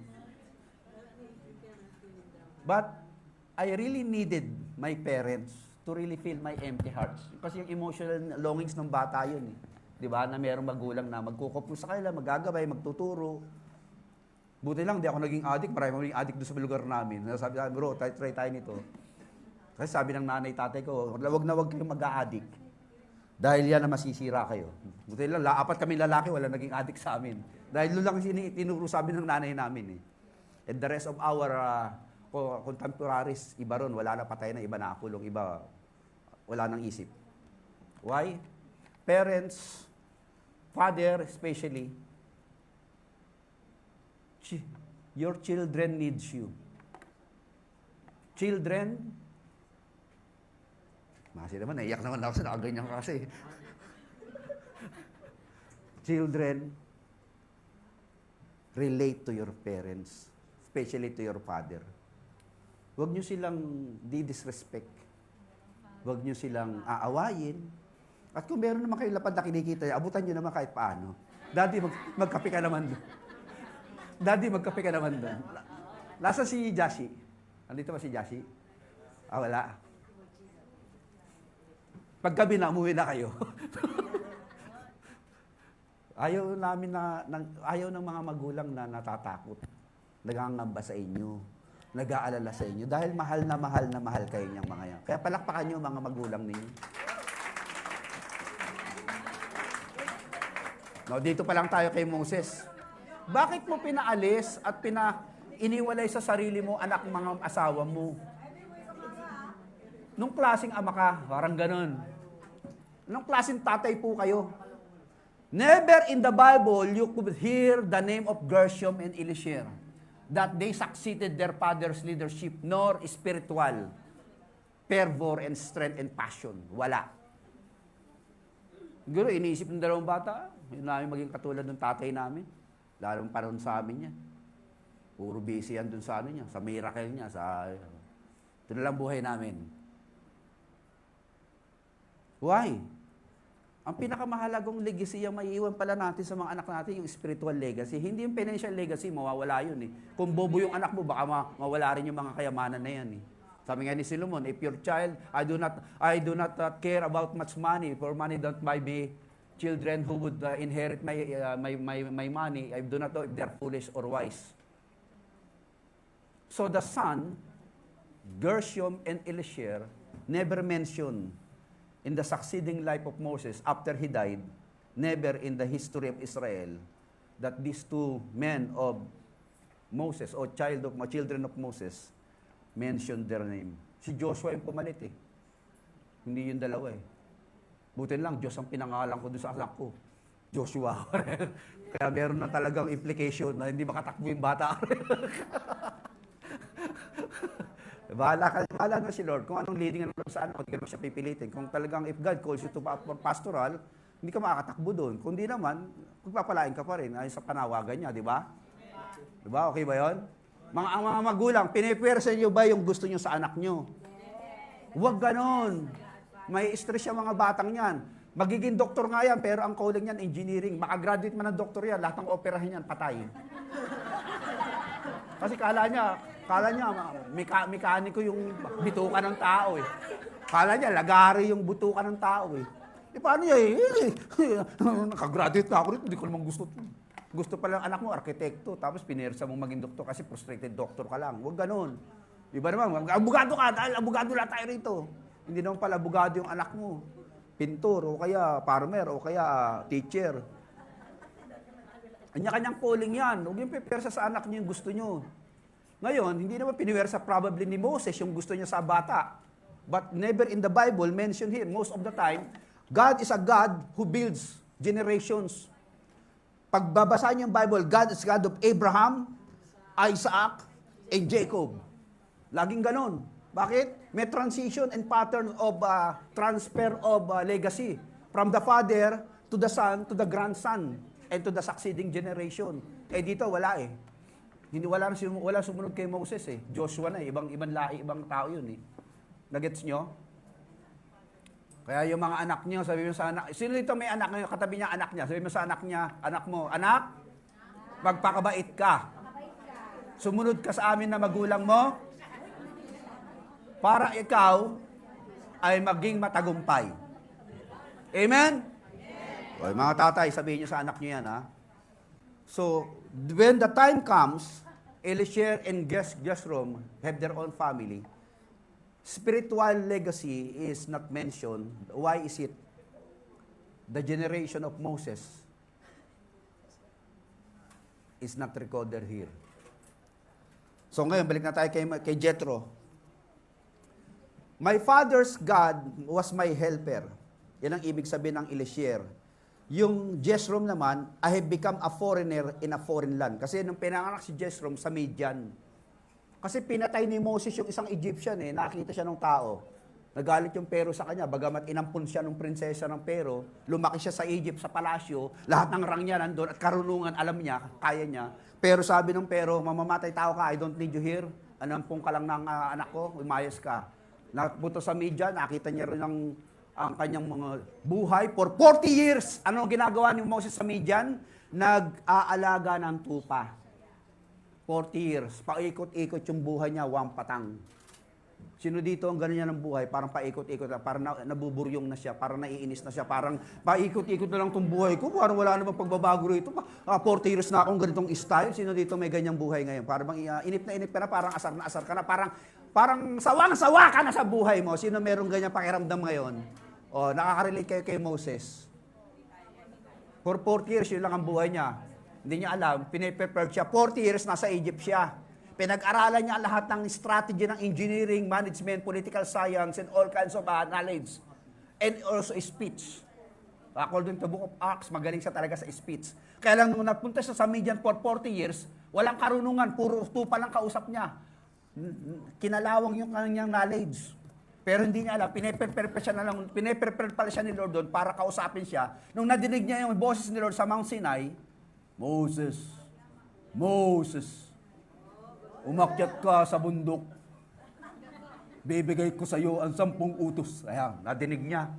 But I really needed my parents to really fill my empty hearts. Kasi yung emotional longings ng bata yun. Di ba? Na mayroong magulang na magkukupo sa kanila, magagabay, magtuturo. Buti lang, di ako naging addict. Marami addict doon sa lugar namin. Sabi, bro, try tayo nito. Kasi sabi ng nanay, tatay ko, wag na wag kayong mag-a-addict. Dahil yan na masisira kayo. Buti lang, 4 kami lalaki, wala naging addict sa amin. Dahil doon lang tinuro sa amin ng nanay namin. And the rest of our contemporaries, iba ron, wala na patay na, iba na kulong, iba wala nang isip. Why? Parents, father especially, your children needs you. Children Masi naman, naiyak naman ako sa nakaganyan kasi. Children, relate to your parents, especially to your father. Huwag nyo silang di-disrespect. Huwag nyo silang aawayin. At kung meron naman kayong lapad na kinikita, abutan nyo naman kahit paano. Daddy, magkape ka naman doon. Daddy, magkape ka naman doon. Nasa si Jashi? Andito ba si Jashi? Wala. Paggabi na, umuwi na kayo. Ayaw namin ayaw ng mga magulang na natatakot. Nagangamba sa inyo. Nag-aalala sa inyo. Dahil mahal na mahal kayo niyang mga yan. Kaya palakpakan niyo mga magulang ninyo. No, dito pa lang tayo kay Moses. Bakit mo pinaalis at iniwalay sa sarili mo anak mga asawa mo? Nung klaseng ama ka, parang ganun. Nung klaseng tatay po kayo. Never in the Bible you could hear the name of Gershom and Eliezer that they succeeded their father's leadership, nor spiritual fervor and strength and passion. Wala. Siguro, iniisip ng dalawang bata, yun namin maging katulad ng tatay namin. Lalong panahon sa amin niya. Puro busy yan dun sa ano niya, sa miracle niya, ito na lang buhay namin. Why? Ang pinakamahalagang legacy ang maiiwan pala natin sa mga anak natin, yung spiritual legacy. Hindi yung financial legacy, mawawala yun eh. Kung bobo yung anak mo, baka mawala rin yung mga kayamanan na yan eh. Sabi nga ni Solomon, if your child, I do not care about much money, for money don't buy me children who would inherit my money. I do not know if they're foolish or wise. So the son, Gershom and Eliezer, never mentioned in the succeeding life of Moses after he died, never in the history of Israel, that these two men of Moses or children of Moses mentioned their name. Si Joshua yung pumalit eh. Hindi yung dalawa eh. Butin lang, Diyos ang pinangalan ko doon sa anak ko. Joshua. Kaya meron na talagang implication na hindi makatakbo yung bata. Bahala na si Lord. Kung anong leading ng Lord sa anak, hindi ka siya pipilitin. Kung talagang if God calls you to pastoral, hindi ka makakatakbo doon. Kung di naman, pagpapalain ka pa rin ayon sa panawagan niya, di ba? Di ba? Okay ba yun? Mga magulang, pinipwersa niyo ba yung gusto niyo sa anak niyo? Huwag ganon. May stress yung mga batang yan. Magiging doktor nga yan, pero ang calling niyan, engineering. Makagraduate man ng doktor yan, lahat ng operahin yan, patay. Kasi kala niya, mekaniko yung bitukan ng tao eh. Kala niya, lagari yung butukan ng tao eh. Paano niya eh? Nakagraduate ka ako rito, hindi ko naman gusto. Gusto pa lang anak mo, arkitekto, tapos pinersa mong maging doktor kasi frustrated doctor ka lang. Huwag ganon. Iba naman, abogado ka, dahil abogado lang tayo rito. Hindi naman pala abogado yung anak mo. Pintor, o kaya farmer, o kaya teacher. Kanya-kanyang calling yan. Huwag yung pipersa sa anak niyo yung gusto niyo. Ngayon, hindi naman piniwersa probably ni Moses yung gusto niya sa bata. But never in the Bible mentioned here. Most of the time, God is a God who builds generations. Pagbabasa niyo yung Bible, God is God of Abraham, Isaac, and Jacob. Laging ganon. Bakit? May transition and pattern of transfer of legacy from the father to the son to the grandson and to the succeeding generation. Eh dito wala eh. Wala sumunod kay Moses eh. Joshua na eh. Ibang lahi, ibang tao yun eh. Nagets nyo? Kaya yung mga anak niyo, sabi mo sa anak, sino dito may anak ngayon, katabi niya anak niya, sabi mo sa anak niya, anak mo, anak, magpakabait ka. Sumunod ka sa amin na magulang mo, para ikaw ay maging matagumpay. Amen? Okay, mga tatay, sabihin niyo sa anak niyo yan, ha? So, when the time comes, Eliezer and Gershom have their own family. Spiritual legacy is not mentioned. Why is it? The generation of Moses is not recorded here. So ngayon, balik na tayo kay Jethro. My father's God was my helper. Yan ang ibig sabihin ng Eliezer. Yung Jeshurun naman, I have become a foreigner in a foreign land. Kasi nung pinanganak si Jeshurun sa Midian, kasi pinatay ni Moses yung isang Egyptian eh, nakita siya ng tao. Nagalit yung Pero sa kanya, bagamat inampun siya ng prinsesa ng Pero, lumaki siya sa Egypt, sa palasyo, lahat ng rang niya nandun at karunungan, alam niya, kaya niya. Pero sabi ng Pero, mamamatay tao ka, I don't need you here. Anampung ka lang ng anak ko, umayos ka. Napunta sa media, nakita niya rin ang kanyang mga buhay for 40 years. Ano ang ginagawa ni Moses sa Midian? Nag-aalaga ng tupa. 40 years. Paikot-ikot yung buhay niya, patang. Sino dito ang ganyan ng buhay? Parang paikot-ikot na, parang nabuburyong na siya, parang naiinis na siya, parang paikot-ikot na lang itong buhay ko, parang wala namang pagbabago rito. 40 years na akong ganitong style. Sino dito may ganyang buhay ngayon? Parang inip na inip ka na, parang asar na asar ka na, parang sawang-sawa ka na sa buhay mo. Sino merong ganyang pakiramdam ngayon? O, nakaka-relate kayo kay Moses. For 40 years, yun lang ang buhay niya. Hindi niya alam, piniprepare siya. 40 years, nasa Egypt siya. Pinag-aralan niya lahat ng strategy ng engineering, management, political science, and all kinds of knowledge. And also speech. According to Book of Acts, magaling siya talaga sa speech. Kaya lang nung napunta siya sa Midian for 40 years, walang karunungan, puro tupa lang kausap niya. Kinalawang yung kanyang knowledge. Pero hindi niya alam, piniprepare pala siya ni Lord doon para kausapin siya. Nung nadinig niya yung boses ni Lord sa Mount Sinai, Moses, Moses, umakyat ka sa bundok. Bibigay ko sa iyo ang 10 utos. Ayan, nadinig niya.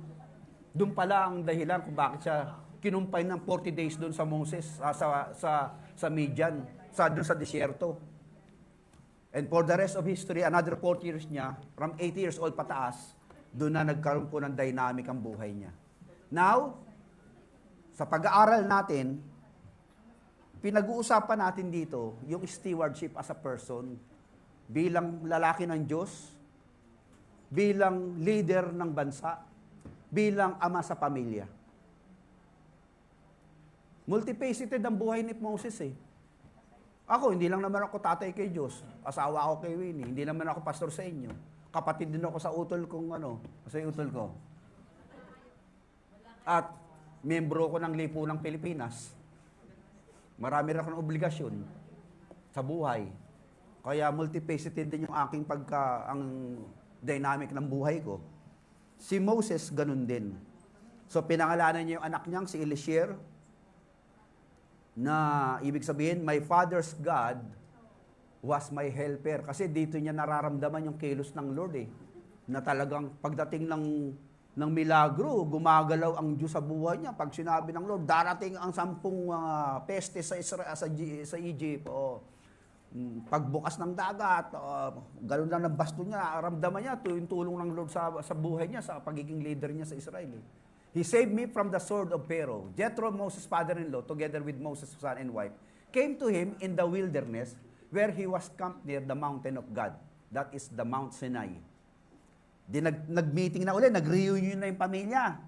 Doon pala ang dahilan kung bakit siya kinumpay ng 40 days doon sa Moses, sa Midian, doon sa disyerto. And for the rest of history, another 40 years niya, from 80 years old pataas, doon na nagkaroon po ng dynamic ang buhay niya. Now, sa pag-aaral natin, pinag-uusapan natin dito yung stewardship as a person bilang lalaki ng Diyos, bilang leader ng bansa, bilang ama sa pamilya. Multifaceted ang buhay ni Moses eh. Ako, hindi lang naman ako tatay kay Diyos. Asawa ako kay Winnie. Hindi naman ako pastor sa inyo. Kapatid din ako sa utol kong sa utol ko. At membro ko ng Lipunang Pilipinas. Marami rin akong obligasyon sa buhay. Kaya multifaceted din yung aking ang dynamic ng buhay ko. Si Moses, ganun din. So, pinangalanan niya yung anak niyang, si Eliezer, na ibig sabihin, my father's God was my helper. Kasi dito niya nararamdaman yung kilos ng Lord eh. Na talagang pagdating ng milagro, gumagalaw ang Diyos sa buhay niya. Pag sinabi ng Lord, darating ang 10 peste sa Egypt. Pagbukas ng dagat, gano'n lang ng basto niya, ramdaman niya, yung tulong ng Lord sa buhay niya, sa pagiging leader niya sa Israel. Eh. He saved me from the sword of Pharaoh. Jethro, Moses' father-in-law, together with Moses' son and wife, came to him in the wilderness where he was camped near the mountain of God. That is the Mount Sinai. Di nag-meeting na ulit, nag-reunion na yung pamilya.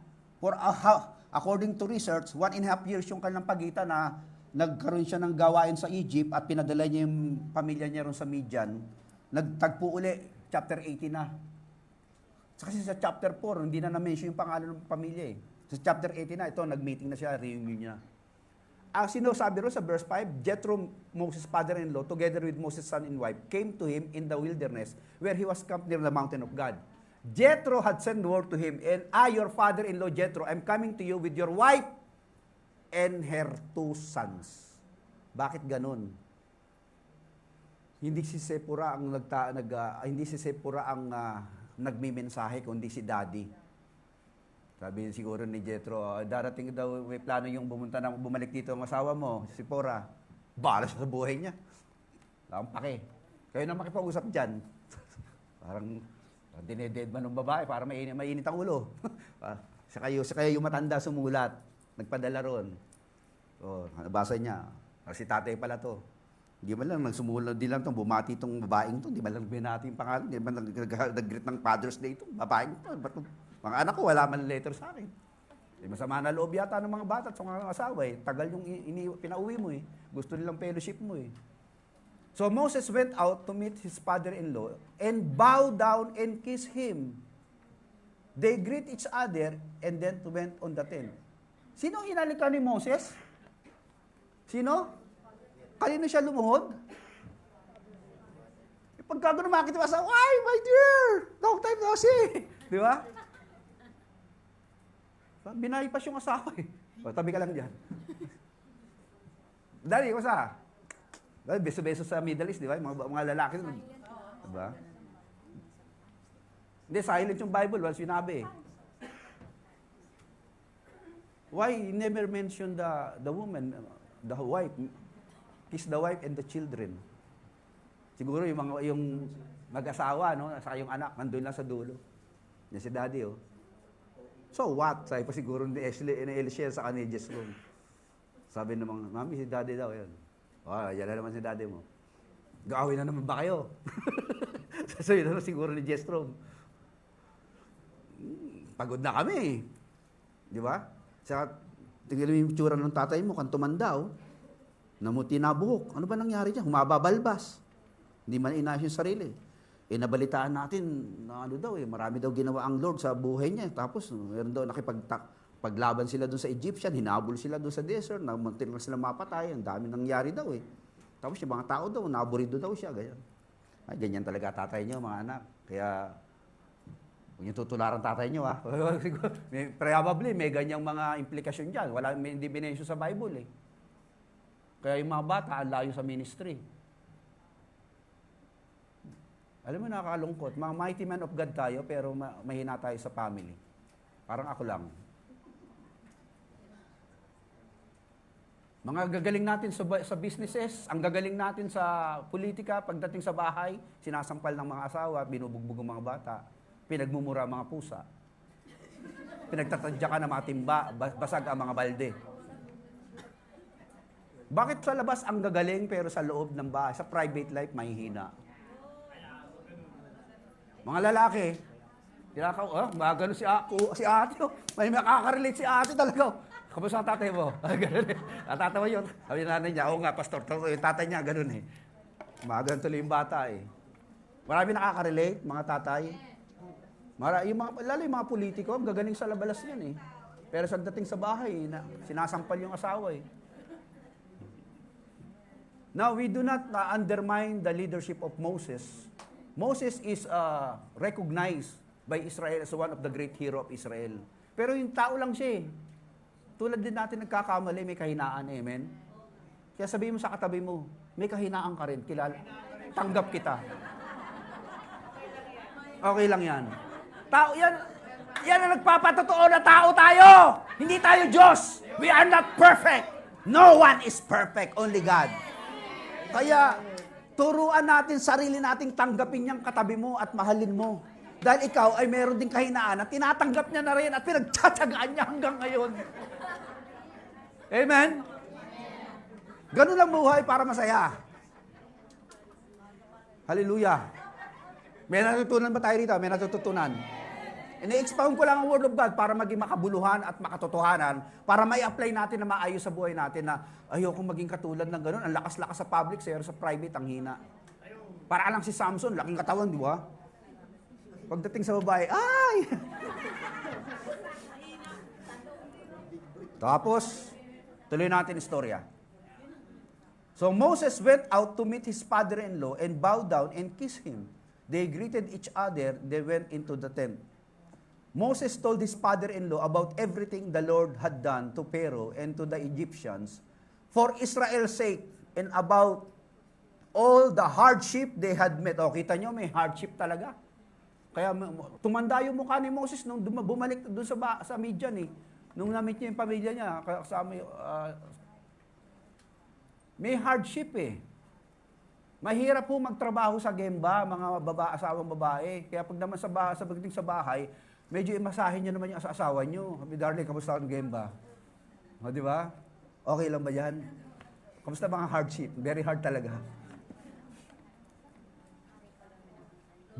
According to research, 1.5 years yung kanilang pagitan na nagkaroon siya ng gawain sa Egypt at pinadala niya yung pamilya niya ron sa Midian. Nagtagpo uli, chapter 18 na. Kasi sa chapter 4, hindi na na-mention yung pangalan ng pamilya eh. Sa chapter 18 na, ito, nag-meeting na siya, reunion niya. Ang sinasabi ron sa verse 5, Jethro, Moses' father-in-law, together with Moses' son and wife, came to him in the wilderness where he was camped near the mountain of God. Jethro had sent word to him, and I, your father-in-law Jethro, I'm coming to you with your wife and her 2 sons. Bakit ganun? Hindi si Sephora ang nagmimensahe kundi si Daddy. Sabi siguro ni Jethro, darating daw may plano yung bumalik dito ang asawa mo, si Sephora. Bala siya sa buhay niya. Wala akong pake. Kayo na makipag-usap dyan. Parang dineded man ng babae para mainit ang ulo. Sa kayo yung matanda sumulat. Nagpadala ron. So, nabasa niya. Si tatay pala to. Hindi man lang nagsumulat, di lang itong bumati itong babaeng to. Di man lang binati yung pangalan. Di man lang nag-greet ng Father's Day ito. Babaeng to. Mga anak ko, wala man letter sa akin. Di masama na loob yata ng mga bata at sa mga asawa eh. Tagal yung pinauwi mo eh. Gusto nilang fellowship mo eh. So Moses went out to meet his father-in-law and bow down and kiss him. They greet each other and then went on the tent. Sino ang hinalikan ni Moses? Sino? Kanino siya lumuhod? Pagka gano'n makita mo sa, ay, my dear, long time no see. Di ba? Binaypas yung asawa eh. O, tabi ka lang dyan. Dali, kusa. Beso-beso sa Middle East, di ba? Yung mga lalaki. Di ba? Hindi, silent yung Bible. Wala sinabi eh. Why he never mention the woman, the wife, kiss the wife and the children? Siguro yung mag-asawa, no, saka yung anak, nandun lang sa dulo. Yan si daddy, oh. So what? Sabi pa siguro ni Elishel sa kanil Jesrom. Sabi naman, mami, si daddy daw, yan. Oh, yan na naman si daddy mo. Gaawin na naman ba kayo? So yun na siguro ni Jesrom. Pagod na kami. Di ba? Saka, tingnan mo yung tsura ng tatay mo, kan tumanda, oh. Namuti na buhok. Ano ba nangyari dyan? Humababalbas. Hindi man inayos yung sarili. Nabalitaan natin na ano daw, marami daw ginawa ang Lord sa buhay niya. Tapos, meron daw paglaban sila doon sa Egyptian, hinabol sila doon sa desert, namuntin lang sila mapatay, ang dami nangyari daw eh. Tapos yung mga tao daw, naburido daw siya, ganyan. Ay, ganyan talaga tatay niyo, mga anak. Kaya, huwag niyo tutularan tatay niyo, ha? Probably, may ganyang mga implikasyon dyan. Hindi binensyo sa Bible, eh. Kaya yung mga bata, ang layo sa ministry. Alam mo, nakakalungkot. Mga mighty man of God tayo, pero mahina tayo sa family. Parang ako lang. Mga gagaling natin sa businesses, ang gagaling natin sa politika, pagdating sa bahay, sinasampal ng mga asawa, binubugbog ang mga bata, pinagmumura ang mga pusa, pinagtatadyakan ng mga timba, basag ang mga balde. Bakit sa labas ang gagaling pero sa loob ng bahay, sa private life, mahihina? Mga lalaki, magano si ate, oh. May makaka-relate si ate talaga. Kamusta ang tatay mo? Ganun eh. Natatawa yun. Sabi ng nanay niya, oo nga, pastor, yung tatay niya, ganun eh. Magan tuloy yung bata eh. Marami nakaka-relate, mga tatay. Lalo yung mga politiko, ang gagaling sa labalas yan eh. Pero sa dating sa bahay, sinasampal yung asawa eh. Now, we do not undermine the leadership of Moses. Moses is recognized by Israel as one of the great hero of Israel. Pero yung tao lang siya eh. Tulad din natin nagkakamali, may kahinaan, amen? Kaya sabihin mo sa katabi mo, may kahinaan ka rin, tanggap kita. Okay lang yan. Tao, yan ang nagpapatotoo na tao tayo! Hindi tayo Diyos! We are not perfect! No one is perfect, only God. Kaya, turuan natin sarili nating tanggapin niyang katabi mo at mahalin mo. Dahil ikaw ay meron ding kahinaan at tinatanggap niya na rin at pinagtsatsagaan niya hanggang ngayon. Amen? Ganun lang buhay para masaya. Hallelujah. May natutunan ba tayo rito? May natutunan. Ini-expound ko lang ang Word of God para maging makabuluhan at makatotohanan, para may apply natin na maayos sa buhay natin na ayokong maging katulad ng ganun. Ang lakas-lakas sa public, pero sa private, ang hina. Para lang si Samson, laking katawan, di ba? Pagdating sa babae, ay! Tapos, tuloy natin istorya. So Moses went out to meet his father-in-law and bowed down and kissed him. They greeted each other, they went into the tent. Moses told his father-in-law about everything the Lord had done to Pharaoh and to the Egyptians for Israel's sake and about all the hardship they had met. O, kita nyo, may hardship talaga. Kaya tumanda yung mukha ni Moses nung bumalik doon sa Midian eh. Nung na-meet niya yung pamilya niya, kasama may hardship eh. Mahirap po magtrabaho sa Gemba, mga asawang babae. Kaya pag naman sa pagdating sa bahay, medyo imasahin niyo naman yung asawa niyo. Sabi, darling, kamusta ang Gemba? O, di ba? Okay lang ba yan? Kamusta mga hardship? Very hard talaga.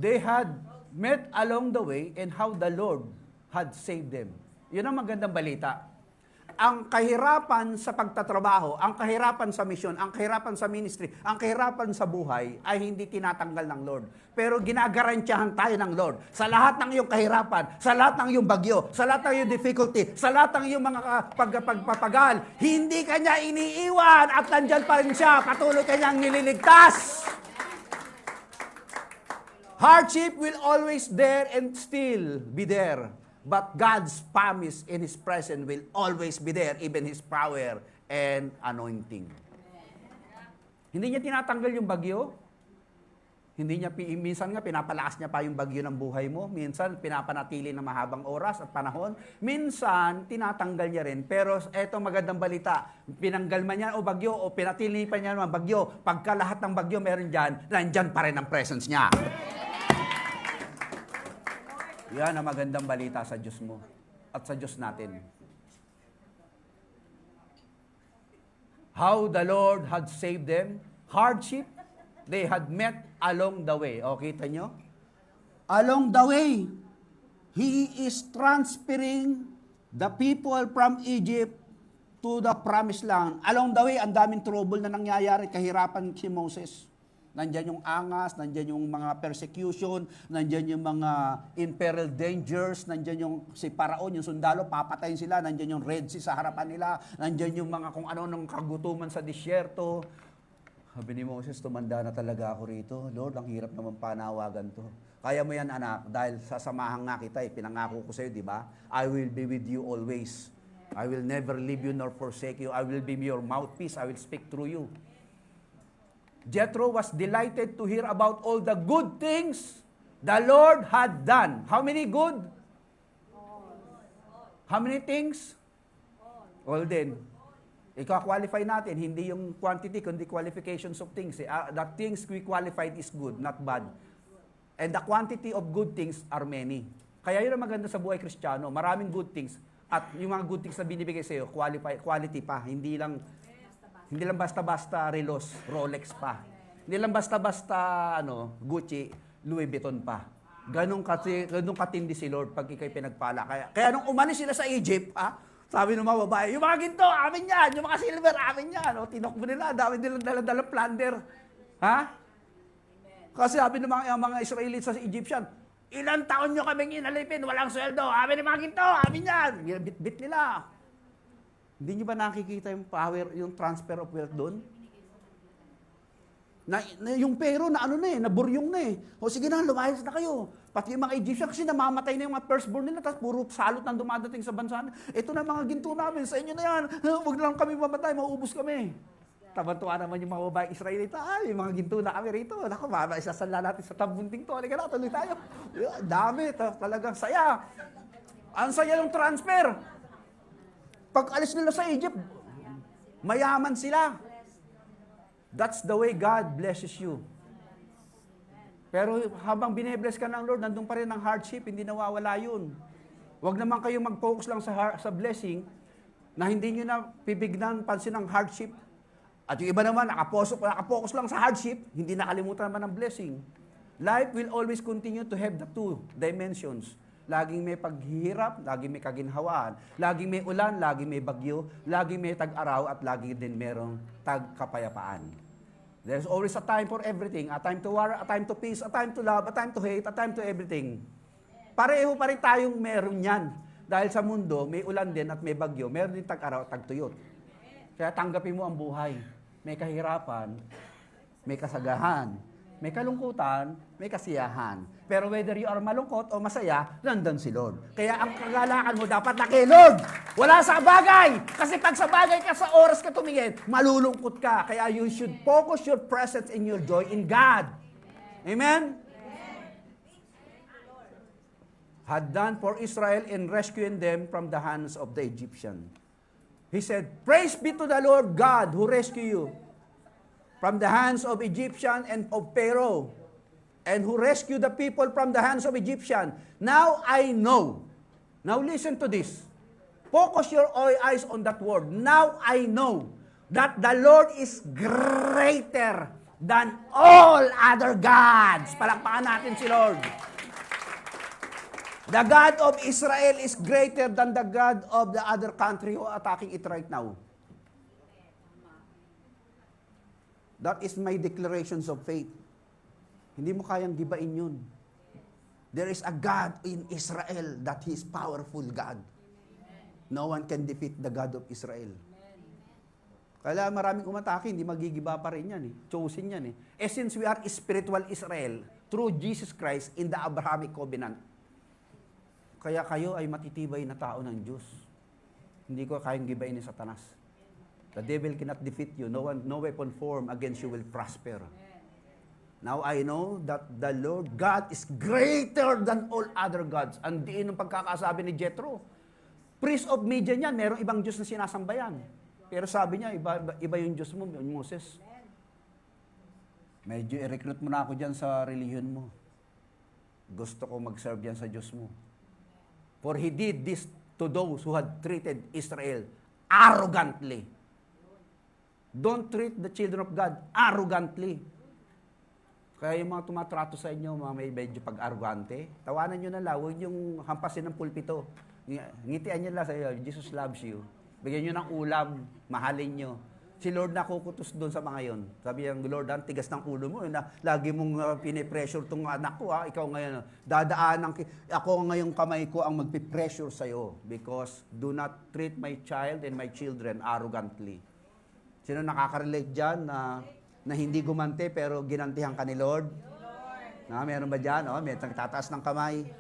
They had met along the way and how the Lord had saved them. Yun ang magandang balita. Ang kahirapan sa pagtatrabaho, ang kahirapan sa misyon, ang kahirapan sa ministry, ang kahirapan sa buhay ay hindi tinatanggal ng Lord. Pero ginagarantiyahan tayo ng Lord. Sa lahat ng iyong kahirapan, sa lahat ng iyong bagyo, sa lahat ng iyong difficulty, sa lahat ng iyong mga pagpapagal, hindi ka niya iniiwan at nandyan pa rin siya, patuloy ka niyang nililigtas. Hardship will always there and still be there. But God's promise in His presence will always be there, even His power and anointing. Hindi niya tinatanggal yung bagyo. Hindi niya, minsan nga pinapalakas niya pa yung bagyo ng buhay mo. Minsan pinapanatili ng mahabang oras at panahon. Minsan tinatanggal niya rin. Pero eto magandang balita, pinanggal man niya o bagyo o pinatili pa niya ng bagyo. Pagka lahat ng bagyo meron dyan, nandyan pa rin ang presence niya. Yan ang magandang balita sa Diyos mo at sa Diyos natin. How the Lord had saved them, hardship they had met along the way. O, kita nyo? Along the way, He is transferring the people from Egypt to the promised land. Along the way, ang daming trouble na nangyayari, kahirapan si Moses. Nandyan yung angas, nandyan yung mga persecution, nandyan yung mga imperil dangers, nandyan yung si Paraon, yung sundalo, papatayin sila, nandyan yung Red Sea sa harapan nila, nandyan yung mga kung ano ng kagutuman sa disyerto. Sabi ni Moses, tumanda na talaga ako rito. Lord, ang hirap naman panawagan to. Kaya mo yan, anak, dahil sasamahan nga kita, pinangako ko sa'yo, di ba? I will be with you always. I will never leave you nor forsake you. I will be your mouthpiece. I will speak through you. Jethro was delighted to hear about all the good things the Lord had done. How many good? How many things? All then. Ika-qualify natin, hindi yung quantity, kundi qualifications of things. The things we qualified is good, not bad. And the quantity of good things are many. Kaya yun ang maganda sa buhay Kristiyano. Maraming good things. At yung mga good things na binibigay sa iyo, quality pa. Hindi lang basta-basta relos, Rolex pa. Hindi lang basta-basta Gucci, Louis Vuitton pa. Ganong katindi si Lord pag ikay pinagpala. Kaya nung umalis sila sa Egypt, sabi ng mga babae, yung mga ginto, amin yan. Yung mga silver, amin yan. Tinokbo nila, dami nilang dala-dala plunder. Kasi sabi ng mga Israelites sa Egyptian, ilang taon nyo kaming inalipin, walang sweldo. Amin yung mga ginto, amin yan. Bit nila. Hindi nyo ba nakikita yung power, yung transfer of wealth doon? Yung pero naburyong na eh. O sige na, lumayas na kayo. Pati yung mga Egyptian kasi namamatay na yung mga firstborn nila, tapos puro salot nang dumadating sa bansa. Ito na mga ginto namin, sa inyo na yan. Huwag lang kami mamatay, mauubos kami. Tabantuan naman yung mga babaeng Israelita. Yung mga ginto na kami rito. Naku, isasanla natin sa tambunting to. Halika na, tuloy tayo. Dami, talagang saya. Ang saya yung transfer. Pag alis nila sa Egypt, mayaman sila. That's the way God blesses you. Pero habang bine-bless ka ng Lord, nandun pa rin ang hardship, hindi nawawala yun. Huwag naman kayo mag-focus lang sa blessing na hindi nyo na pibignan pansin ang hardship. At yung iba naman, nakapokus lang sa hardship, hindi nakalimutan naman ang blessing. Life will always continue to have the two dimensions. Laging may paghihirap, laging may kaginhawaan, laging may ulan, laging may bagyo, laging may tag-araw, at laging din merong tag-kapayapaan. There's always a time for everything. A time to war, a time to peace, a time to love, a time to hate, a time to everything. Pareho pa rin tayong meron yan. Dahil sa mundo, may ulan din at may bagyo, meron din tag-araw at tag-tuyot. Kaya tanggapin mo ang buhay. May kahirapan, may kasagahan, may kalungkutan, may kasiyahan. Pero whether you are malungkot o masaya, nandun si Lord. Kaya ang kagalakan mo dapat na kay Lord. Wala sa bagay. Kasi pag sa bagay ka, sa oras ka tumingin, malulungkot ka. Kaya you should focus your presence and your joy in God. Amen? Had done for Israel in rescuing them from the hands of the Egyptian. He said, praise be to the Lord God who rescued you from the hands of Egyptian and of Pharaoh, and who rescued the people from the hands of Egyptian. Now I know. Now listen to this. Focus your eyes on that word. Now I know that the Lord is greater than all other gods. Palakpakan natin si Lord. The God of Israel is greater than the God of the other country who are attacking it right now. That is my declarations of faith. Hindi mo kayang gibain yun. There is a God in Israel that He is powerful God. No one can defeat the God of Israel. Kaya maraming umatake, hindi magigiba pa rin yan eh. Chosen yan eh. Since we are spiritual Israel, through Jesus Christ in the Abrahamic covenant, kaya kayo ay matitibay na tao ng Diyos. Hindi ko kayang gibain ni Satanas. The devil cannot defeat you. No weapon formed against you will prosper. Now I know that the Lord God is greater than all other gods. Ang diin ng pagkakasabi ni Jethro. Priest of Midian yan, merong ibang Diyos na sinasambayan. Pero sabi niya, iba yung Diyos mo, Moses. Medyo i-recruit mo na ako dyan sa religion mo. Gusto ko mag-serve yan sa Diyos mo. For he did this to those who had treated Israel arrogantly. Don't treat the children of God arrogantly. Kaya yung mga tumatrato sa inyo, mga may medyo pag-arrogante, tawanan nyo na lang, huwag yung hampasin ng pulpito. Ngitian nyo lang sa iyo, Jesus loves you. Bigyan nyo ng ulam, mahalin nyo. Si Lord nakukutos doon sa mga yon. Sabi niya, Lord, ang tigas ng ulo mo, na lagi mong pinipressure tong anak ko, ikaw ngayon, ako ngayong kamay ko ang magpipressure sa'yo because do not treat my child and my children arrogantly. Sino nakaka-relate dyan na hindi gumante pero ginantihan ka ni Lord? Meron ba dyan? May tataas ng kamay.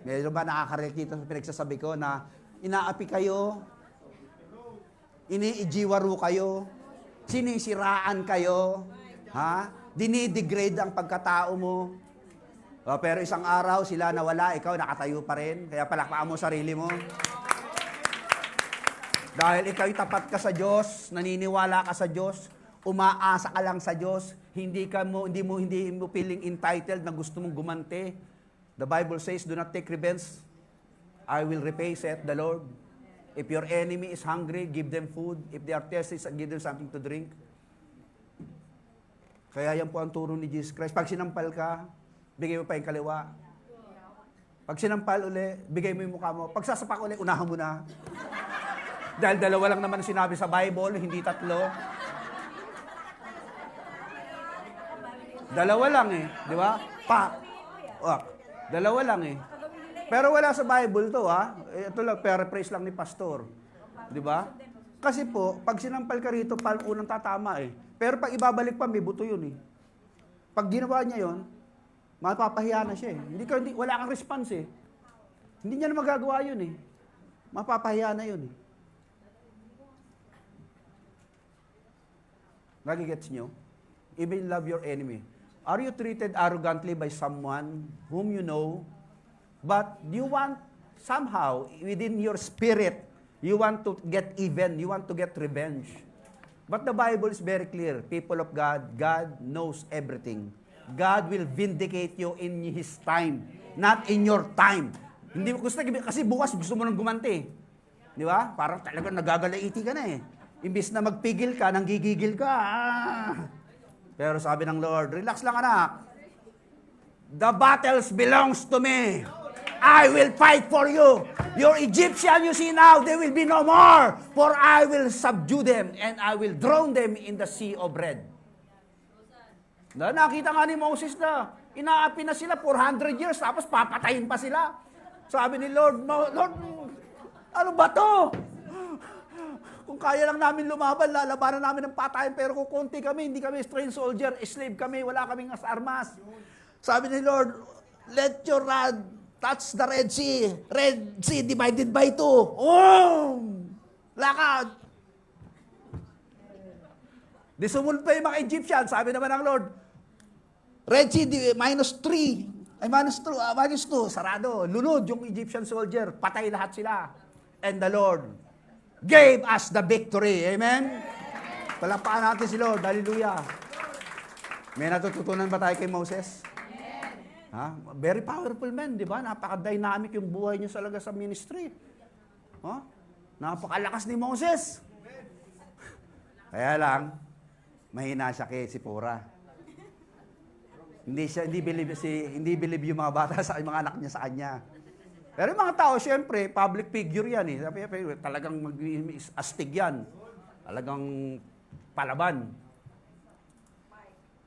Meron ba nakaka-relate dito sa pinagsasabi ko na inaapi kayo, iniijiwaro kayo, sinisiraan kayo, dinidegrade ang pagkatao mo. Pero isang araw sila nawala, ikaw nakatayo pa rin, kaya palakpakan mo sarili mo. Dahil ikaw'y tapat ka sa Diyos, naniniwala ka sa Diyos, umaasa ka lang sa Diyos, hindi mo feeling entitled na gusto mong gumante. The Bible says, do not take revenge. I will repay, saith the Lord. If your enemy is hungry, give them food. If they are thirsty, give them something to drink. Kaya yan po ang turo ni Jesus Christ. Pag sinampal ka, bigay mo pa yung kaliwa. Pag sinampal uli, bigay mo yung mukha mo. Pag sasapak uli, unahan mo na. Dahil dalawa lang naman sinabi sa Bible, hindi tatlo. Dalawa lang eh. Di ba? Dalawa lang eh. Pero wala sa Bible to Ito lang, paraphrase lang ni pastor. Di ba? Kasi po, pag sinampal ka rito, unang tatama eh. Pero pag ibabalik pa, may buto yun eh. Pag ginawa niya yun, mapapahiya na siya eh. Wala kang response eh. Hindi niya na magagawa yun eh. Mapapahiya na yun eh. Nagigets nyo? Even love your enemy. Are you treated arrogantly by someone whom you know, but you want somehow, within your spirit, you want to get even, you want to get revenge. But the Bible is very clear. People of God, God knows everything. God will vindicate you in His time, not in your time. Hindi mo gusto, kasi bukas gusto mo nang gumanti. Di ba? Parang talagang nagagalaiti ka na eh. Imbis na magpigil ka, nanggigigil ka. Pero sabi ng Lord, relax lang anak. The battles belongs to me. I will fight for you. Your Egyptian you see now, they will be no more. For I will subdue them and I will drown them in the sea of red. Nakita nga ni Moses na inaapi na sila 400 years tapos papatayin pa sila. Sabi ni Lord, Lord, ano ba to? Kung kaya lang namin lumaban, lalabanan namin ng patayin, pero kung konti kami, hindi kami trained soldier, slave kami, wala kaming armas. Sabi ni Lord, let your rod touch the Red Sea. Red Sea divided by 2. Oh! Lakad! Di sumunod pa yung mga Egyptian, sabi naman ng Lord, Red Sea minus 2, sarado. Lunod yung Egyptian soldier, patay lahat sila. And the Lord gave us the victory. Amen? Palakpakan natin si Lord. Hallelujah. May natututunan ba tayo kay Moses? Very powerful man, di ba? Napaka-dynamic yung buhay niya talaga sa ministry. Napakalakas ni Moses. Kaya lang, mahina siya kay Sipora. Hindi believe yung mga bata sa mga anak niya sa kanya. Pero yung mga tao, syempre, public figure yan eh. Talagang astig yan. Talagang palaban.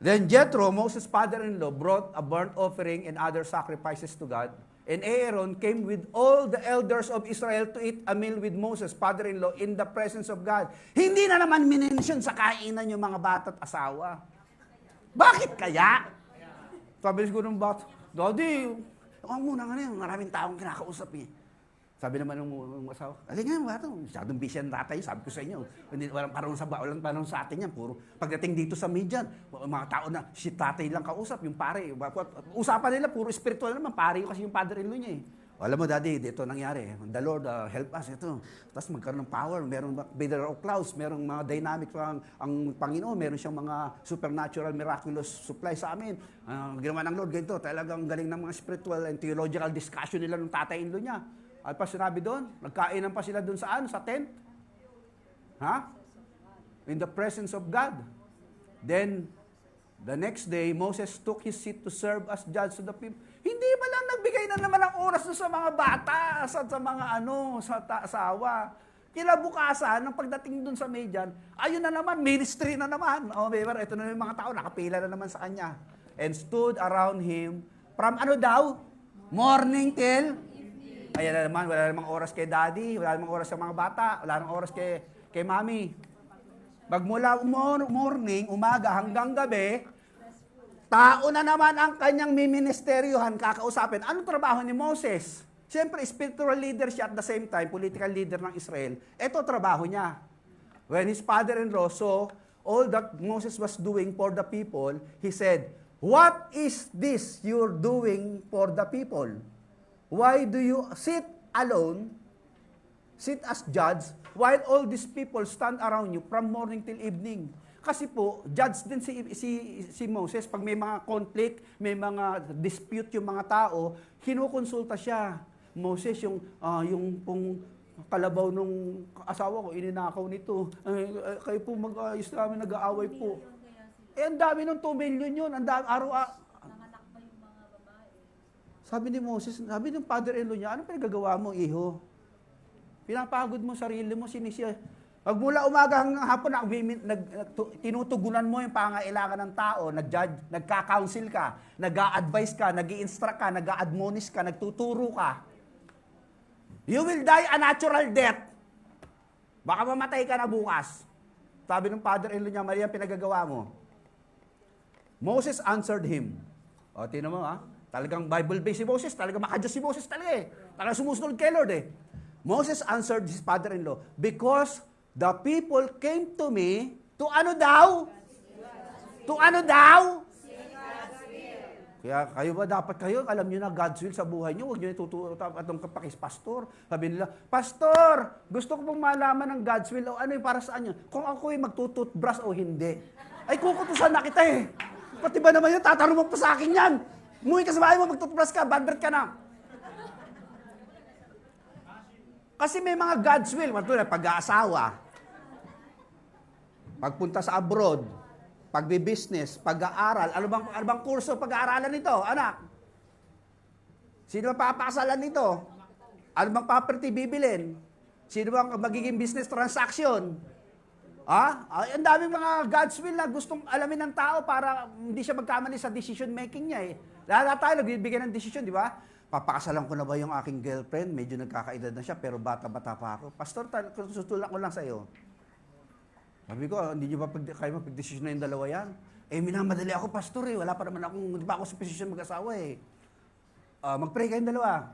Then Jethro, Moses' father-in-law, brought a burnt offering and other sacrifices to God. And Aaron came with all the elders of Israel to eat a meal with Moses, father-in-law, in the presence of God. Hindi na naman minensyon sa kainan yung mga bata at asawa. Bakit kaya? Sabi siguro ng bata, Daddy, huwag muna nga na, maraming taong kinakausap eh. Sabi naman ng asawa, alin nga bata, masyadong busy ang tatay, sabi ko sa inyo. Hindi, walang parang sa atin yan, puro pagdating dito sa media, mga tao na, si tatay lang kausap, yung pare. Usapan nila, puro spiritual naman, pare kasi yung father-in-law niya eh. Alam mo, Daddy, dito nangyari. The Lord help us, ito. Tapos magkaroon ng power, merong pillar of clouds, merong mga dynamic, ang Panginoon, meron siyang mga supernatural, miraculous supply sa amin. Ginawa ng Lord, ganito, talagang galing ng mga spiritual and theological discussion nila ng tatay-in-law niya. At pa sinabi doon, nagkainan pa sila doon saan? Sa tent? Ha? In the presence of God. Then, the next day, Moses took his seat to serve as judge to the people. Hindi ba lang nagbigay na naman ng oras doon sa mga bata, sa mga asawa. Kinabukasan, nang pagdating doon sa Median, ayun na naman, ministry na naman. Remember, ito na yung mga tao, nakapila na naman sa kanya. And stood around him, from ano daw? Morning till? Ayan na naman, wala namang oras kay daddy, wala namang oras sa mga bata, wala namang oras kay mami. Magmula morning, umaga hanggang gabi, tao na naman ang kanyang miministeryohan, kakausapin. Anong trabaho ni Moses? Siyempre, spiritual leader siya at the same time, political leader ng Israel. Ito trabaho niya. When his father-in-law saw all that Moses was doing for the people, he said, "What is this you're doing for the people? Why do you sit alone, sit as judge, while all these people stand around you from morning till evening?" Kasi po, judge din si Moses. Pag may mga conflict, may mga dispute yung mga tao, kinukonsulta siya. Moses, yung pong kalabaw nung asawa ko, ininakaw nito. Kayo po mag-ayos namin, nag-aaway po. Ang dami ng 2 million yun. Ang dami, sabi ni Moses, sabi ng father-in-law niya, ano pinagagawa mo, iho? Pinapagod mo sarili mo, sinisya. Magmula umaga hanggang hapon, tinutugunan mo yung pangailangan ng tao, nag-judge, nagka-counsel ka, nag-a-advise ka, nag-i-instruct ka, nag-a-admonish ka, nagtuturo ka. You will die a natural death. Baka mamatay ka na bukas. Sabi ng father-in-law niya, Maria, pinagagawa mo. Moses answered him. O, tinan mo ha. Talagang Bible-based si Moses. Talagang makadiyos si Moses talaga eh. Talagang sumusunod kay Lord eh. Moses answered his father-in-law, because the people came to me, to ano daw? To ano daw? Kaya kayo ba, dapat kayo, alam nyo na God's will sa buhay nyo. Huwag nyo ituturo atong kapakis, Pastor. Sabi nila, Pastor, gusto ko pong malaman ng God's will. O ano yung para saan yun? Kung ako yung magtututbrush o hindi. Ay, kukutusan na kita eh. Pati ba naman yun, tatarumok pa sa akin yan. Umuwi ka sa bahay mo, magtutbrush ka, bad breath ka na. Kasi may mga God's will, matulad pag-aasawa, pagpunta sa abroad, pagbi-business, pag-aaral, ano bang kurso pag-aaralan nito, anak? Sino bang papakasalan nito? Ano bang property bibilin? Sino bang magiging business transaction? Ang daming mga God's will na gustong alamin ng tao para hindi siya magkamali sa decision making niya eh. Lahat tayo nagbibigay ng decision, di ba? Papakasalan ko na ba yung aking girlfriend? Medyo nagkakaedad na siya, pero bata-bata pa ako. Pastor, susutulak ko lang sa'yo. Sabi ko, hindi nyo ba kayo mapag-desisyon na yung dalawa yan? Eh, minamadali ako, pastor eh. Wala pa naman akong, di ba ako sa posisyon mag-asawa eh. Mag-pray kayong dalawa.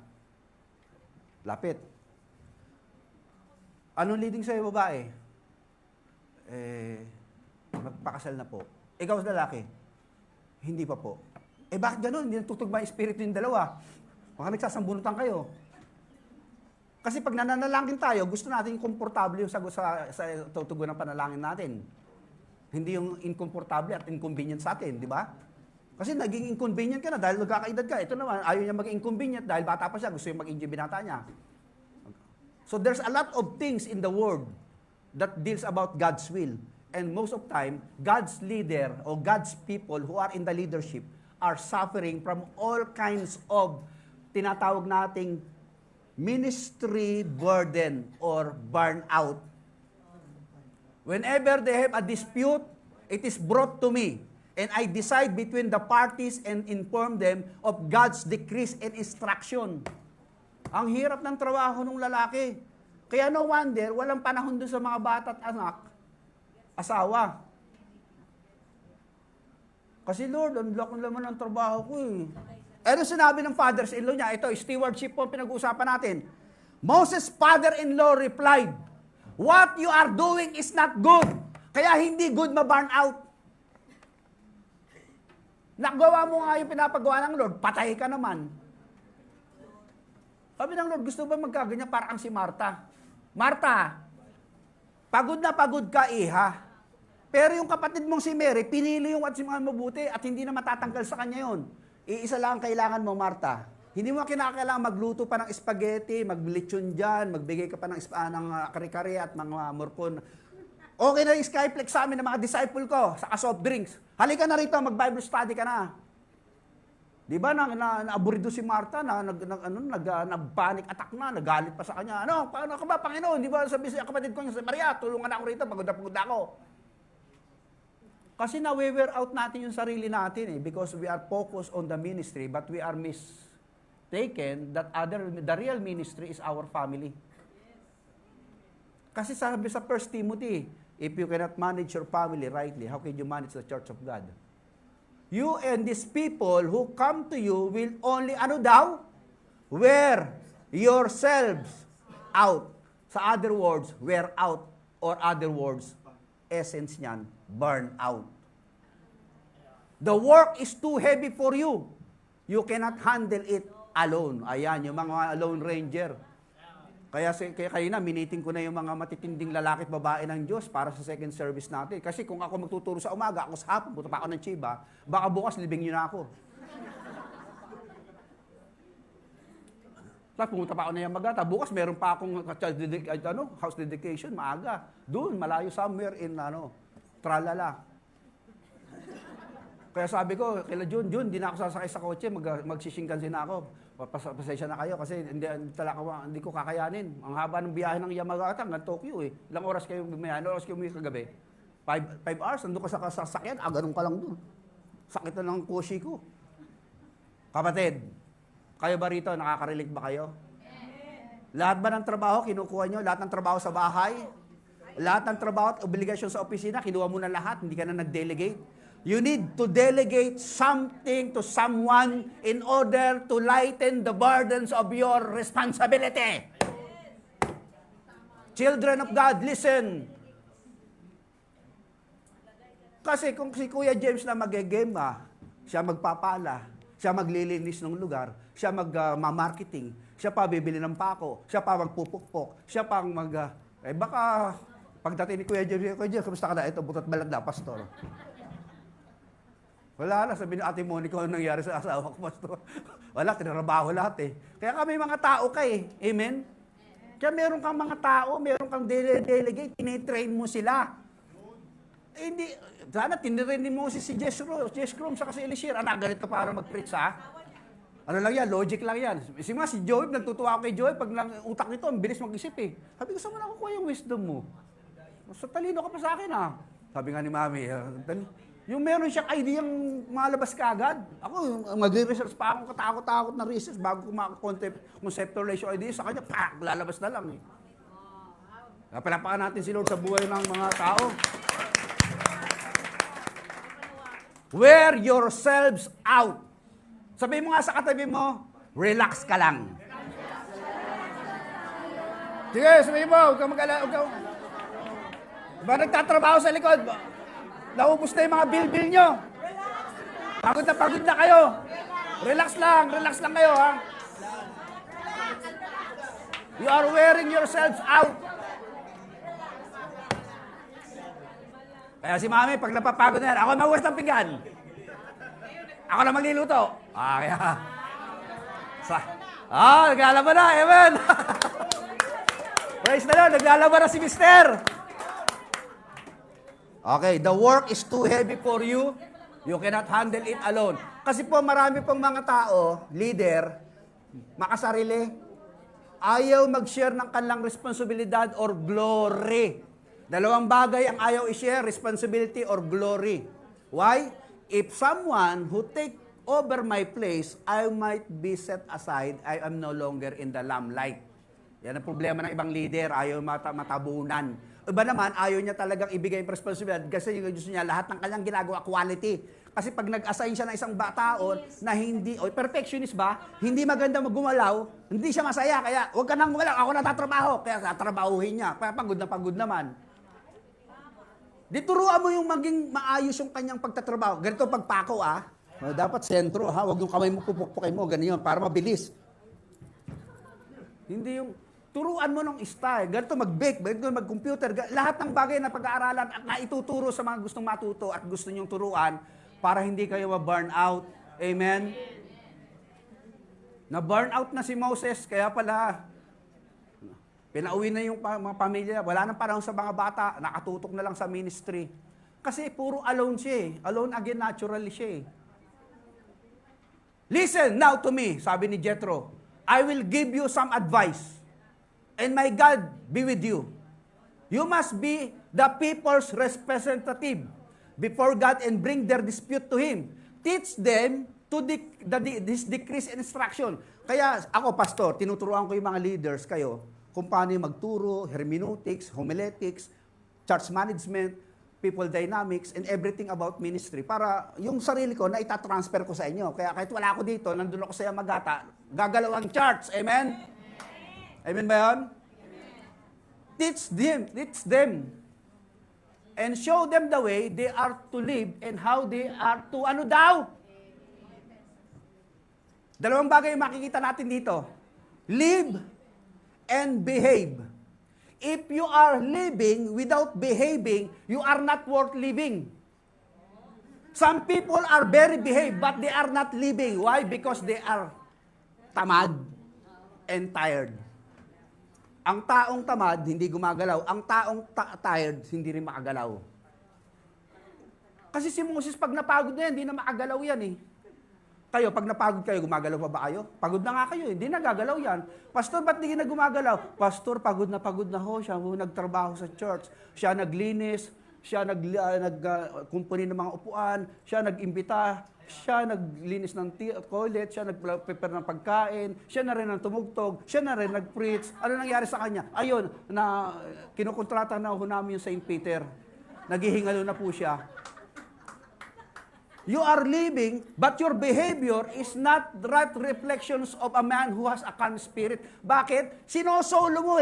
Lapit. Anong leading sa'yo, babae? Magpakasal na po. Ikaw sa lalaki? Hindi pa po. Bakit ganun? Hindi natutugma yung espiritu yung dalawa. Baka nagsasambunutan kayo. Kasi pag nananalangin tayo, gusto natin yung komportable yung sagot sa tutugon ng panalangin natin. Hindi yung inkomportable at inconvenient sa atin, di ba? Kasi naging inconvenient ka na dahil nagkakaedad ka. Ito naman, ayaw niya maging inconvenient dahil bata pa siya, gusto yung mag-enjoy binata niya. So there's a lot of things in the world that deals about God's will. And most of time, God's leader or God's people who are in the leadership are suffering from all kinds of tinatawag nating ministry burden or burnout. Whenever they have a dispute, it is brought to me. And I decide between the parties and inform them of God's decrees and instruction. Ang hirap ng trabaho ng lalaki. Kaya no wonder, walang panahon doon sa mga bata at anak, asawa. Kasi Lord, ang laki naman ng trabaho ko eh. Ano sinabi ng fathers-in-law niya? Ito, stewardship po pinag-uusapan natin. Moses' father-in-law replied, "What you are doing is not good. Kaya hindi good ma-burn out. Nagawa mo nga yung pinapagawa ng Lord, patay ka naman." Sabi ng Lord, gusto ba magkaganyan parang si Martha? Martha, pagod na pagod ka, iha. Pero yung kapatid mong si Mary, pinili yung at si mga mabuti at hindi na matatanggal sa kanya yon. Iisa lang ang kailangan mo, Martha. Hindi mo kinakailangan magluto pa ng spaghetti, maglitsyon dyan, magbigay ka pa ng kare-kare at mga morcon. Okay na yung Skyflex sa amin ng mga disciple ko sa soft drinks. Halika na rito, mag-Bible study ka na. Di ba, naaburido si Martha, nag-panic attack na, nagalit pa sa kanya. Ano, paano ka ba, Panginoon? Di ba sabi sa kapatid ko niya, Maria, tulungan ako rito, pagod na ako. Kasi na-wear out natin yung sarili natin because we are focused on the ministry, but we are mistaken that the real ministry is our family. Kasi sabi sa 1 Timothy, if you cannot manage your family rightly, how can you manage the church of God? You and these people who come to you will only, wear yourselves out. Sa other words, wear out. Or other words, essence niyan, burn out. The work is too heavy for you. You cannot handle it alone. Ayan, yung mga lone ranger. Kaya kanina, miniting ko na yung mga matitinding lalaki at babae ng Diyos para sa second service natin. Kasi kung ako magtuturo sa umaga, ako sa hapon, punta pa ako ng Chiba, baka bukas libing nyo na ako. Tapos pumunta pa ako na Yamagata, bukas meron pa akong house dedication, maaga. Doon, malayo somewhere in Tralala. Kaya sabi ko, kila Jun, di na ako sasakay sa kotse, magsisingkansin na ako. Pasensya na kayo kasi hindi ko kakayanin. Ang haba ng biyahe ng Yamagata hanggang Tokyo eh. Ilang oras kayo bumiyahe? Ilang oras kayo bumiyahe kagabi? 5 hours, nandun ka sa sasakyan, ganun ka lang dun. Sakit na ng kushi ko. Kapatid, kayo ba rito, nakaka-relate ba kayo? Lahat ba ng trabaho kinukuha nyo? Lahat ng trabaho sa bahay? Lahat ng trabaho at obligasyon sa opisina, kinuha mo na lahat, hindi ka na nag-delegate? You need to delegate something to someone in order to lighten the burdens of your responsibility. Children of God, listen. Kasi kung si Kuya James na mag-game, siya magpapala, siya maglilinis ng lugar, siya mag-marketing, siya pa bibili ng pako, siya pa magpupukpok, siya pa baka pagdating ni Kuya James, kamusta ka na? Ito, butot balag na, pastor. Wala na, sabi ni Ate Monica, ano nangyari sa asawa ko, pastor? Wala, tinarabaho lahat eh. Kaya kami mga tao amen? Kaya meron kang mga tao, meron kang delegate, tinitrain mo sila. Hindi, sana tinirain mo si Jess Crom, saka si Elishir, ganito para mag-preach Ano lang yan, logic lang yan. Si Joey, nagtutuwa ako kay Joey, pag utak nito, ang bilis mag-isip eh. Sabi ko, saan mo nakukuha yung wisdom mo? Sa talino ka pa sa akin Sabi nga ni Mami, yung meron siyang idea yung malabas ka agad. Ako, mag-research pa akong katakot-takot na research bago ko conceptualize yung idea. Sa kanya, lalabas na lang eh. Palapakan natin si Lord sa buhay ng mga tao. Wear yourselves out. Sabi mo nga sa katabi mo, relax ka lang. Sige, sabi mo, huwag ka mag-alala. Diba nagtatrabaho sa likod? Naubos na yung mga bill nyo. Pagod na kayo. Relax lang kayo You are wearing yourselves out. Kaya si Mami, pag napapagod na yan, ako mawas ng pinggan. Ako na magluluto. Kaya. Naglalaban na, amen. Praise the Lord, naglalaban na si Mister. Okay, the work is too heavy for you. You cannot handle it alone. Kasi po marami pong mga tao, leader, makasarili, ayaw mag-share ng kanilang responsibilidad or glory. Dalawang bagay ang ayaw i-share, responsibility or glory. Why? If someone who take over my place, I might be set aside. I am no longer in the limelight. Yan ang problema ng ibang leader. Ayaw matabunan. Iba naman, ayaw niya talagang ibigay yung responsibilidad kasi yung gusto niya lahat ng kanyang ginagawa quality. Kasi pag nag-assign siya ng isang taon na hindi, o perfectionist ba, hindi maganda gumalaw, hindi siya masaya. Kaya huwag ka nang gumalaw, ako natatrabaho. Kaya tatrabahuhin niya. Kaya pagod naman. Dituruan mo yung maging maayos yung kanyang pagtatrabaho. Ganito pagpako dapat sentro huwag yung kamay mo pupukpukin mo, ganyan para mabilis. Hindi yung turuan mo ng style. Ganito mag-bake, ganito mag-computer. Lahat ng bagay na pag-aaralan at naituturo sa mga gustong matuto at gusto nyong turuan para hindi kayo ma-burn out. Amen? Na-burn out na si Moses, kaya pala pinauwi na yung mga pamilya. Wala nang panahon sa mga bata. Nakatutok na lang sa ministry. Kasi puro alone siya. Alone again, naturally siya. Listen now to me, sabi ni Jethro. I will give you some advice. And my God be with you. You must be the people's representative before God and bring their dispute to Him. Teach them to this decrease in instruction. Kaya ako, pastor, tinuturuan ko yung mga leaders kayo kung paano yung magturo, hermeneutics, homiletics, church management, people dynamics, and everything about ministry para yung sarili ko na itatransfer ko sa inyo. Kaya kahit wala ako dito, nandun ako sa Yamagata, gagalaw ang church. Amen? Amen ba yun? Teach them. And show them the way they are to live and how they are to ano daw? Dalawang bagay yung makikita natin dito. Live and behave. If you are living without behaving, you are not worth living. Some people are very behaved, but they are not living. Why? Because they are tamad and tired. Ang taong tamad, hindi gumagalaw. Ang taong tired, hindi rin makagalaw. Kasi si Moses, pag napagod na yan, hindi na makagalaw yan. Kayo, pag napagod kayo, gumagalaw pa ba kayo? Pagod na nga kayo, hindi na gagalaw yan. Pastor, ba't hindi na gumagalaw? Pastor, pagod na ho. Siya nagtrabaho sa church. Siya naglinis. Siya nagkumpuni ng mga upuan. Siya nag-imbita. Siya naglinis ng toilet. Siya nag-prepare ng pagkain. Siya na rin ang tumugtog. Siya na rin nag-preach. Ano nangyari sa kanya? Ayun, na kinukontrata na ho namin yung St. Peter. Naghihingalo na po siya. You are living, but your behavior is not the right reflections of a man who has a calm spirit. Bakit? Sinosolo mo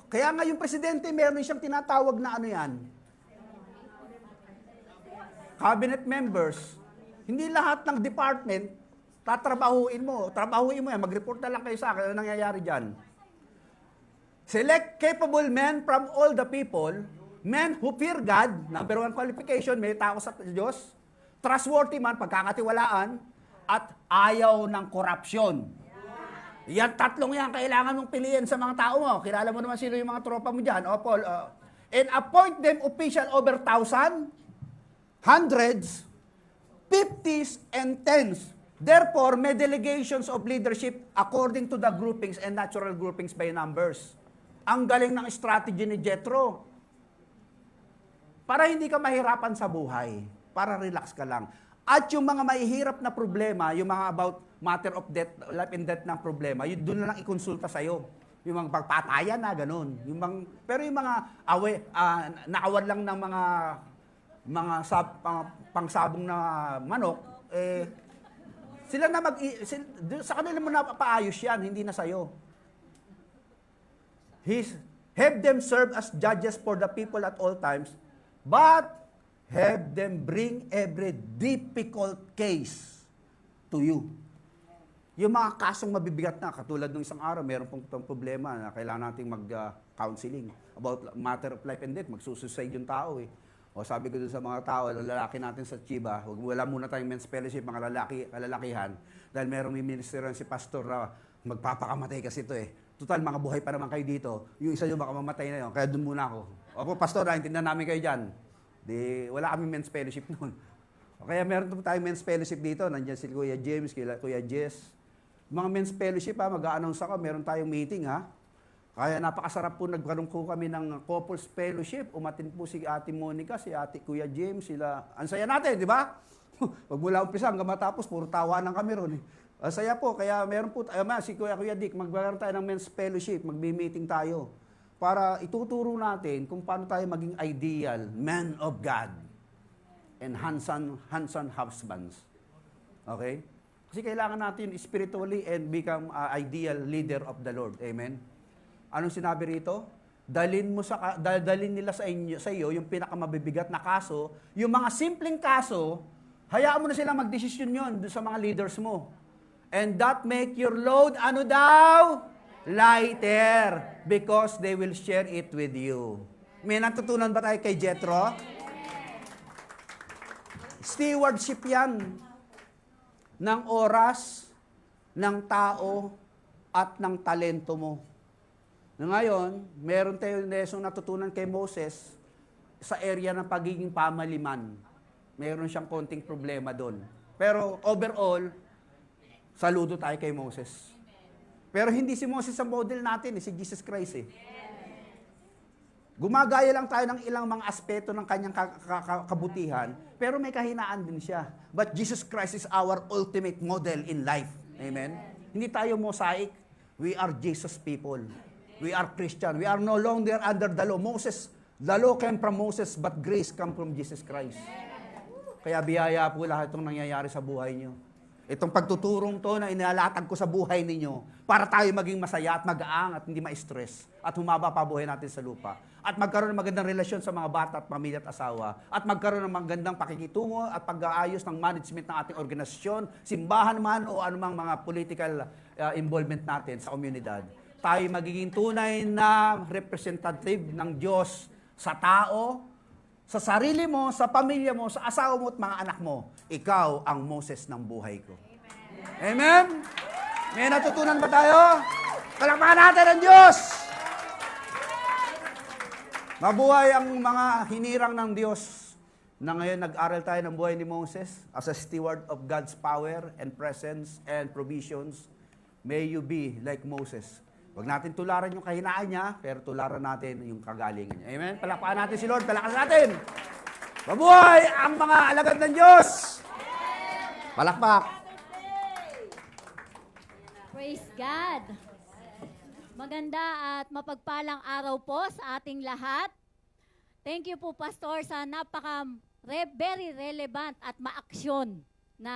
Kaya nga yung presidente, meron siyang tinatawag na ano yan. Cabinet members. Hindi lahat ng department, tatrabahuin mo. Trabahuin mo yan, mag-report na lang kayo sa akin. Ano nangyayari dyan? Select capable men from all the people, men who fear God, number one qualification, may tao sa Diyos, trustworthy man, pagkakatiwalaan, at ayaw ng korupsyon. Yan, tatlong yan, kailangan mong piliin sa mga tao mo. Kilala mo naman sino yung mga tropa mo dyan. O, Paul, and appoint them official over 1,000, hundreds, 50s, and 10s. Therefore, may delegations of leadership according to the groupings and natural groupings by numbers. Ang galing ng strategy ni Jethro. Para hindi ka mahirapan sa buhay. Para relax ka lang. At yung mga mahihirap na problema, yung mga about matter of death, life and death ng problema, yun doon na lang ikonsulta sa'yo. Yung mga pagpatayan na, ganun. Pero yung mga naawan lang ng pangsabong na manok, sila na sa kanila mo na paayos yan, hindi na sa'yo. Have them serve as judges for the people at all times, but have them bring every difficult case to you. Yung mga kasong mabibigat na, katulad ng isang araw, meron pong problema na kailangan nating mag-counseling about matter of life and death, magsusuicide yung tao O sabi ko dun sa mga tao, lalaki natin sa Chiba, wala muna tayong men's fellowship, mga kalalakihan, dahil merong ministeran si pastor na magpapakamatay kasi ito Total, mga buhay pa naman kayo dito. Yung isa nyo baka mamatay na yun, kaya dun muna ako. Opo, pastor, naintindihan namin kayo dyan. Wala kami men's fellowship noon. Kaya meron tayong men's fellowship dito. Nandiyan si Kuya James, Kuya Jess. Mga men's fellowship, mag-a-announce ako, meron tayong meeting, Kaya napakasarap po, nagkaroon po kami ng couples fellowship. Umatin po si Ate Monica, si Ate Kuya James, sila. Ang saya natin, di ba? Pag mula umpisa hanggang matapos, puro tawanan kami ron. Ang saya po, kaya meron po, si Kuya Dick, magkaroon tayo ng men's fellowship, magbi-meeting tayo. Para ituturo natin kung paano tayo maging ideal man of God and handsome husbands. Okay? Kasi kailangan natin spiritually and become ideal leader of the Lord. Amen? Anong sinabi rito? Dalin nila sa iyo yung pinakamabibigat na kaso, yung mga simpleng kaso, hayaan mo na silang magdesisyon yon doon sa mga leaders mo. And that make your load, ano daw? Lighter. Because they will share it with you. May natutunan ba tayo kay Jethro? Stewardship yan ng oras, ng tao, at ng talento mo. Ngayon, meron tayong lesson natutunan kay Moses sa area ng pagiging pamaliman. Meron siyang konting problema doon. Pero overall, saludo tayo kay Moses. Pero hindi si Moses ang model natin, si Jesus Christ . Gumagaya lang tayo ng ilang mga aspeto ng kanyang kabutihan, pero may kahinaan din siya. But Jesus Christ is our ultimate model in life. Amen? Hindi tayo mosaic. We are Jesus people. We are Christian. We are no longer under the law. The law came from Moses, but grace come from Jesus Christ. Kaya biyaya po lahat itong nangyayari sa buhay niyo. Itong pagtuturong to na inalatag ko sa buhay ninyo para tayo maging masaya at magaang at hindi ma-stress at humaba pa buhay natin sa lupa. At magkaroon ng magandang relasyon sa mga bata at pamilya at asawa. At magkaroon ng magandang pakikitungo at pag-aayos ng management ng ating organisasyon, simbahan man o anumang mga political involvement natin sa komunidad. Tayo magiging tunay na representative ng Diyos sa tao, sa sarili mo, sa pamilya mo, sa asawa mo at mga anak mo. Ikaw ang Moses ng buhay ko. Amen? May natutunan ba tayo? Palakpakan natin ang Diyos! Mabuhay ang mga hinirang ng Diyos na ngayon nag-aral tayo ng buhay ni Moses as a steward of God's power and presence and provisions. May you be like Moses. Huwag natin tularan yung kahinaan niya, pero tularan natin yung kagalingan niya. Amen? Palakpakan natin si Lord, palakpakan natin. Mabuhay ang mga alagad ng Diyos! Palakpak! Praise God! Maganda at mapagpalang araw po sa ating lahat. Thank you po, Pastor, sa very relevant at maaksyon na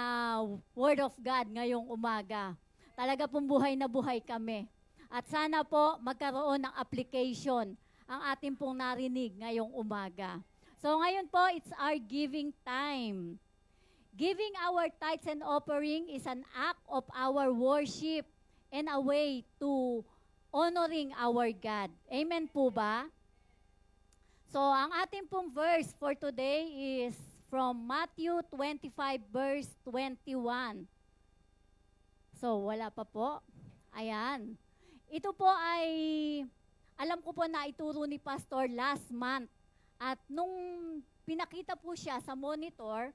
Word of God ngayong umaga. Talaga pong buhay na buhay kami. At sana po magkaroon ng application ang ating pong narinig ngayong umaga. So ngayon po, it's our giving time. Giving our tithes and offering is an act of our worship and a way to honoring our God. Amen po ba? So ang ating pong verse for today is from Matthew 25 verse 21. So wala pa po. Ayan. Ito po ay, alam ko po na ituro ni Pastor last month. At nung pinakita po siya sa monitor,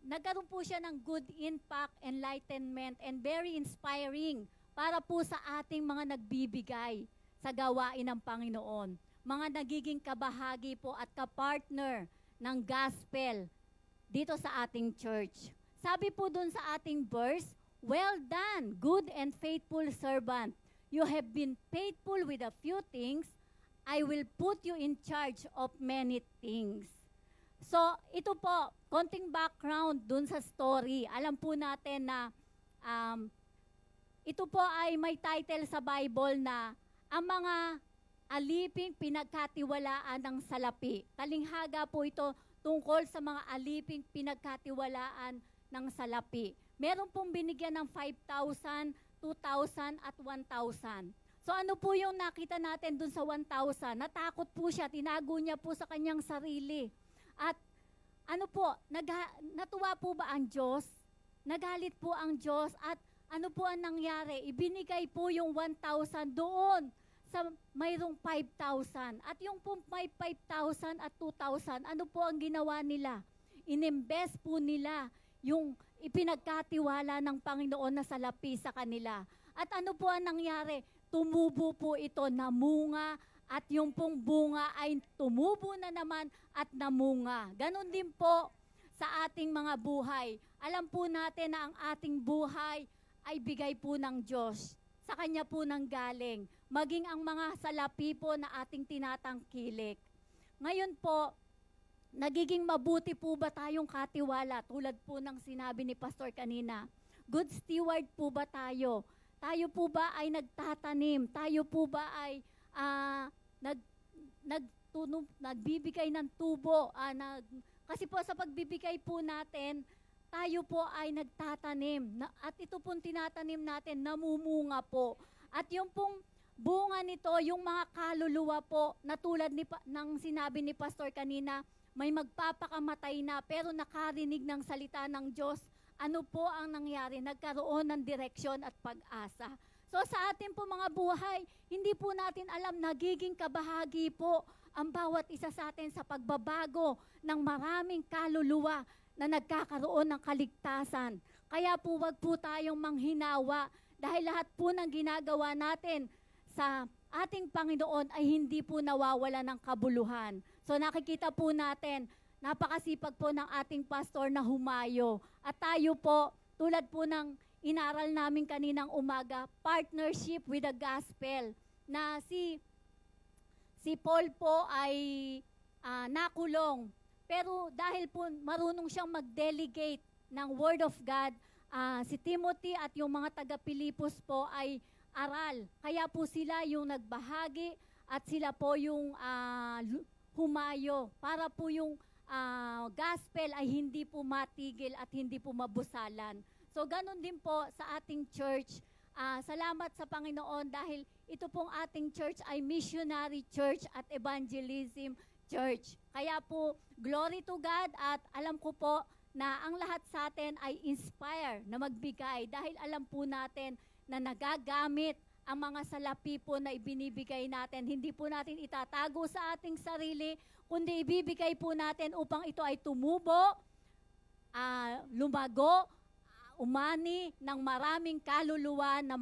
nagkaroon po siya ng good impact, enlightenment, and very inspiring para po sa ating mga nagbibigay sa gawain ng Panginoon. Mga nagiging kabahagi po at kapartner ng gospel dito sa ating church. Sabi po dun sa ating verse, "Well done, good and faithful servant. You have been faithful with a few things, I will put you in charge of many things." So, ito po, konting background dun sa story. Alam po natin na ito po ay may title sa Bible na ang mga aliping pinagkatiwalaan ng salapi. Talinghaga po ito tungkol sa mga aliping pinagkatiwalaan ng salapi. Meron pong binigyan ng 5,000, 2,000 at 1,000. So ano po yung nakita natin dun sa 1,000? Natakot po siya, tinago niya po sa kanyang sarili. At ano po, natuwa po ba ang Diyos? Nagalit po ang Diyos at ano po ang nangyari? Ibinigay po yung 1,000 doon sa mayroong 5,000. At yung po may 5,000 at 2,000, ano po ang ginawa nila? Ininvest po nila yung ipinagkatiwala ng Panginoon na salapi sa kanila. At ano po ang nangyari? tumubo po ito, namunga, at yung pong bunga ay tumubo na naman at namunga. Ganon din po sa ating mga buhay. Alam po natin na ang ating buhay ay bigay po ng Diyos. Sa Kanya po nang galing. Maging ang mga salapi po na ating tinatangkilik. Ngayon po, nagiging mabuti po ba tayong katiwala? Tulad po ng sinabi ni Pastor kanina. Good steward po ba tayo? Tayo po ba ay nagtatanim? Tayo po ba ay nagbibigay ng tubo? Kasi po sa pagbibigay po natin, tayo po ay nagtatanim. At ito pong tinatanim natin, namumunga po. At yung pong bunga nito, yung mga kaluluwa po, na tulad ng sinabi ni Pastor kanina, may magpapakamatay na, pero nakarinig ng salita ng Diyos. Ano po ang nangyari? Nagkaroon ng direksyon at pag-asa. So sa ating po mga buhay, hindi po natin alam, nagiging kabahagi po ang bawat isa sa atin sa pagbabago ng maraming kaluluwa na nagkakaroon ng kaligtasan. Kaya po wag po tayong manghinawa dahil lahat po ng ginagawa natin sa ating Panginoon ay hindi po nawawala ng kabuluhan. So nakikita po natin, napakasipag po ng ating pastor na humayo. At tayo po, tulad po ng inaral namin kaninang umaga, partnership with the gospel, na si Paul po ay nakulong. Pero dahil po marunong siyang mag-delegate ng Word of God, si Timothy at yung mga taga-Pilipos po ay aral. Kaya po sila yung nagbahagi at sila po yung humayo para po yung gospel ay hindi po matigil at hindi po mabusalan. So ganun din po sa ating church. Salamat sa Panginoon dahil ito pong ating church ay missionary church at evangelism church. Kaya po, glory to God at alam ko po na ang lahat sa atin ay inspire na magbigay dahil alam po natin na nagagamit ang mga salapi po na ibinibigay natin. Hindi po natin itatago sa ating sarili, kundi ibibigay po natin upang ito ay tumubo, lumago, umani ng maraming kaluluwa na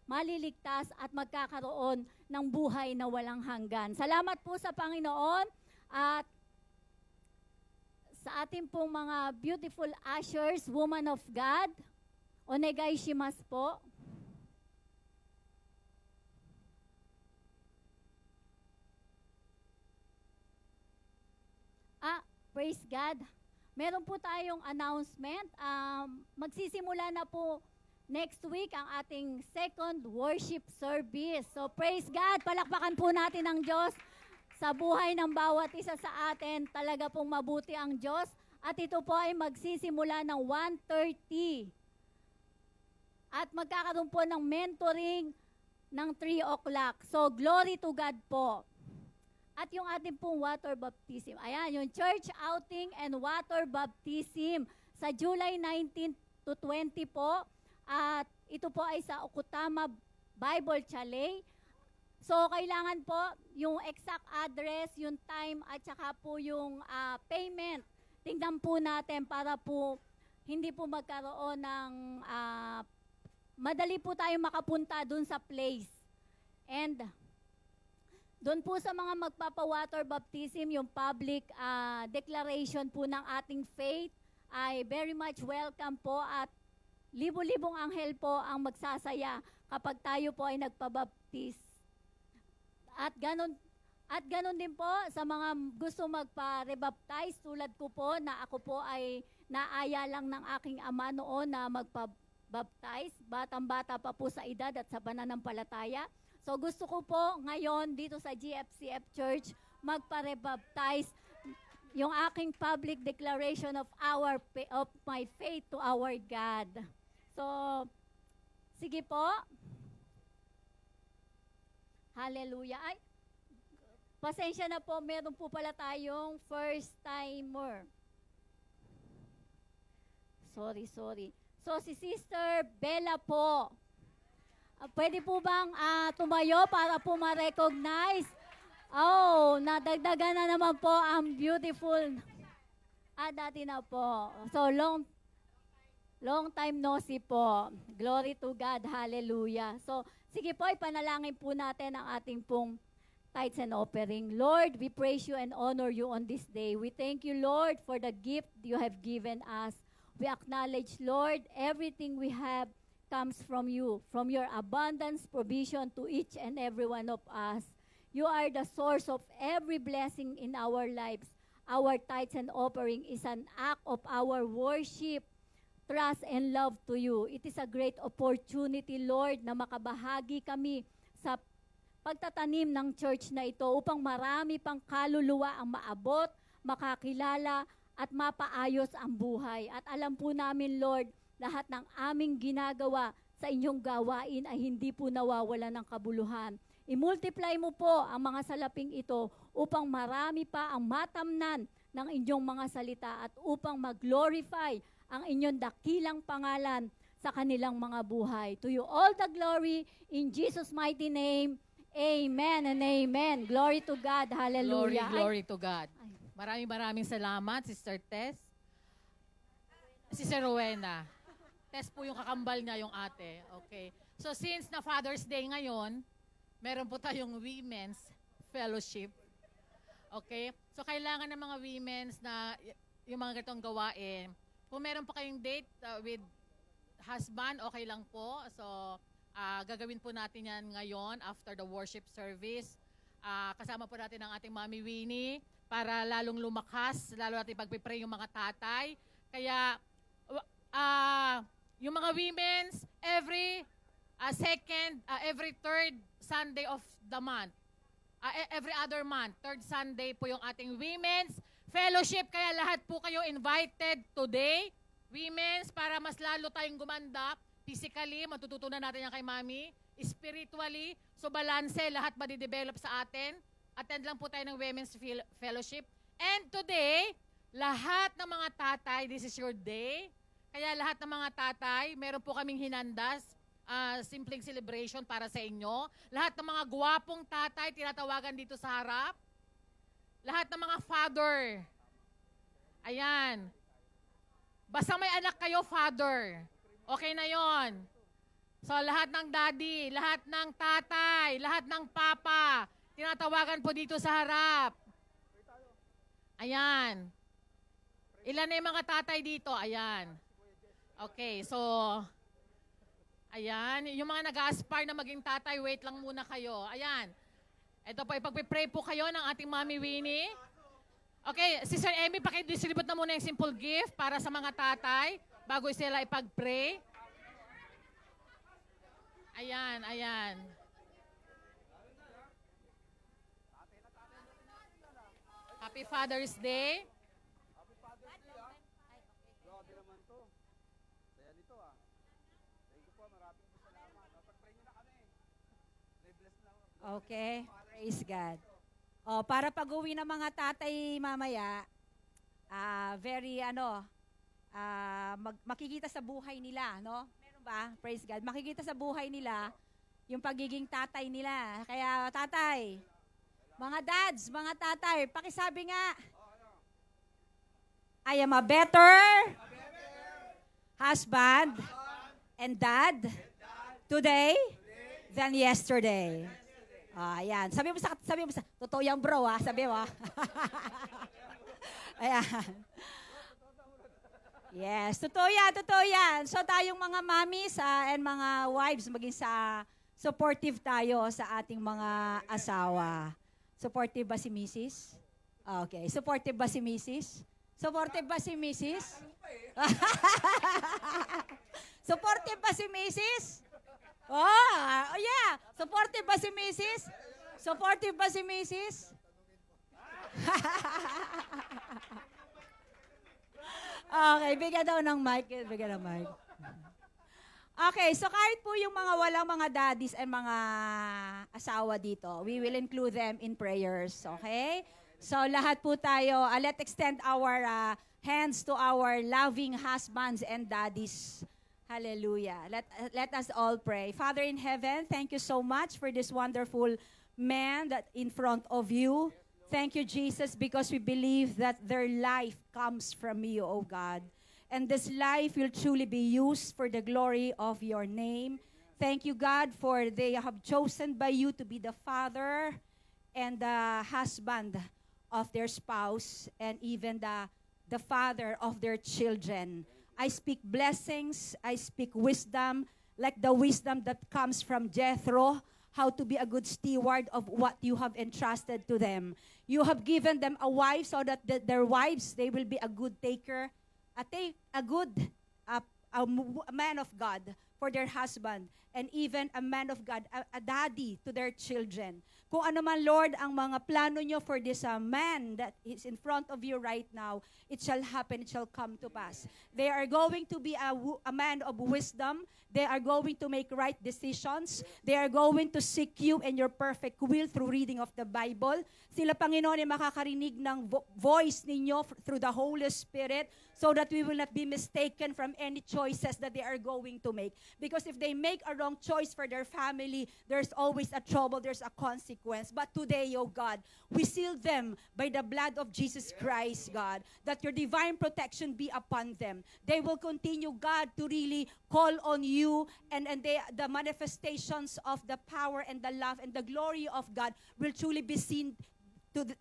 maliligtas at magkakaroon ng buhay na walang hanggan. Salamat po sa Panginoon at sa ating pong mga beautiful ushers, woman of God, onegai shimasu po. Praise God. Meron po tayong announcement. Magsisimula na po next week ang ating second worship service. So praise God, palakpakan po natin ang Diyos sa buhay ng bawat isa sa atin. Talaga pong mabuti ang Diyos. At ito po ay magsisimula ng 1:30. At magkakaroon po ng mentoring ng 3 o'clock. So glory to God po. At yung ating pong water baptism. Ayan, yung church outing and water baptism sa July 19 to 20 po. At ito po ay sa Okutama Bible Chalet. So, kailangan po yung exact address, yung time, at saka po yung payment. Tingnan po natin para po hindi po magkaroon ng madali po tayo makapunta dun sa place. And doon po sa mga magpapa-water baptism, yung public declaration po ng ating faith ay very much welcome po at libo-libong anghel po ang magsasaya kapag tayo po ay nagpabaptis. At ganun din po sa mga gusto magpa-rebaptize tulad ko po na ako po ay naaya lang ng aking ama noon na magpabaptize. Batang-bata pa po sa edad at sa pananampalataya. So gusto ko po ngayon dito sa GFCF Church magpa-rebaptize yung aking public declaration of my faith to our God. So sige po. Hallelujah. Ay, pasensya na po, meron po pala tayong first timer. Sorry. So si Sister Bella po. Pwede po bang tumayo para po ma-recognize? Oh, nadagdagan na naman po ang beautiful. Dati na po. So, long time no see po. Glory to God. Hallelujah. So, Sige po, ipanalangin po natin ang ating pong tithes and offering. Lord, we praise you and honor you on this day. We thank you, Lord, for the gift you have given us. We acknowledge, Lord, everything we have comes from you, from your abundance provision to each and every one of us. You are the source of every blessing in our lives. Our tithes and offering is an act of our worship, trust, and love to you. It is a great opportunity, Lord, na makabahagi kami sa pagtatanim ng church na ito upang marami pang kaluluwa ang maabot, makakilala, at mapaayos ang buhay. At alam po namin, Lord, lahat ng aming ginagawa sa inyong gawain ay hindi po nawawala ng kabuluhan. I-multiply mo po ang mga salaping ito upang marami pa ang matamnan ng inyong mga salita at upang mag-glorify ang inyong dakilang pangalan sa kanilang mga buhay. To you all the glory in Jesus' mighty name. Amen and amen. Glory to God. Hallelujah. Glory to God. Maraming salamat, Sister Tess. Sister Rowena. Tess po yung kakambal niya, yung ate. Okay. So since na Father's Day ngayon, meron po tayong Women's Fellowship. Okay? So kailangan ng mga women's na yung mga ganitong gawain. Kung meron pa kayong date with husband, okay lang po. So gagawin po natin yan ngayon after the worship service. Kasama po natin ang ating Mami Winnie para lalong lumakas, lalo natin pagpipray yung mga tatay. Kaya, yung mga women's, every third Sunday of the month, every other month, third Sunday po yung ating women's fellowship. Kaya lahat po kayo invited today, women's, para mas lalo tayong gumanda. Physically, matututunan natin yan kay Mami. Spiritually, so balanse, lahat madidevelop sa atin. Attend lang po tayo ng Women's Fellowship. And today, lahat ng mga tatay, this is your day. Kaya lahat ng mga tatay, meron po kaming hinandas, simpleng celebration para sa inyo. Lahat ng mga gwapong tatay, tinatawagan dito sa harap. Lahat ng mga father. Ayan. Basta may anak kayo, father. Okay na yon. So lahat ng daddy, lahat ng tatay, lahat ng papa, tinatawagan po dito sa harap. Ayan. Ilan na yung mga tatay dito? Ayan. Okay, so, ayan. Yung mga nag-aspire na maging tatay, wait lang muna kayo. Ayan. Ito po, ipagpipray po kayo ng ating Mami Winnie. Okay, Sister Emmy, pakidistribute na muna yung simple gift para sa mga tatay bago sila ipag-pray. Ayan, ayan. Happy Father's Day. Grabe naman to. Saya nito ah. Thank you po, maraming salamat. Pag-pray nyo na kami. Bless na ako. Okay, praise God. Para pag-uwi ng mga tatay mamaya, makikita sa buhay nila, no? Meron ba? Praise God. Makikita sa buhay nila yung pagiging tatay nila. Kaya tatay, mga dads, mga tatay, pakisabi nga, I am a better husband and dad today than yesterday. Ayan. Sabi mo sa, totoo yan bro sabi mo. Ayan. Yes, totoo yan. So tayong mga mommies and mga wives, maging supportive tayo sa ating mga asawa. Supportive ba si Mrs.? Okay. Supportive ba si Mrs.? Supportive ba si Mrs.? Supportive ba si Mrs.? Oh, yeah. Supportive ba si Mrs.? Supportive ba si Mrs.? Okay, bigyan daw ng mic. Bigyan ng mic. Okay, so kahit po yung mga walang mga daddies and mga asawa dito, we will include them in prayers, okay? So lahat po tayo, let's extend our hands to our loving husbands and daddies. Hallelujah. Let us all pray. Father in heaven, thank you so much for this wonderful man that in front of you. Thank you, Jesus, because we believe that their life comes from you, oh God. And this life will truly be used for the glory of your name. Thank you, God, for they have chosen by you to be the father and the husband of their spouse and even the father of their children. I speak blessings, I speak wisdom, like the wisdom that comes from Jethro, how to be a good steward of what you have entrusted to them. You have given them a wife so that their wives, they will be a good taker, a good a man of God for their husband, and even a man of God, a daddy to their children. Kung ano man, Lord, ang mga plano nyo for this man that is in front of you right now, it shall happen, it shall come to pass. They are going to be a man of wisdom. They are going to make right decisions. They are going to seek you and your perfect will through reading of the Bible. Sila, Panginoon, ay makakarinig ng voice ninyo through the Holy Spirit so that we will not be mistaken from any choices that they are going to make. Because if they make a wrong choice for their family, there's always a trouble, there's a consequence. But today, oh God, we seal them by the blood of Jesus Christ, God, that your divine protection be upon them. They will continue, God, to really call on you, and the manifestations of the power and the love and the glory of God will truly be seen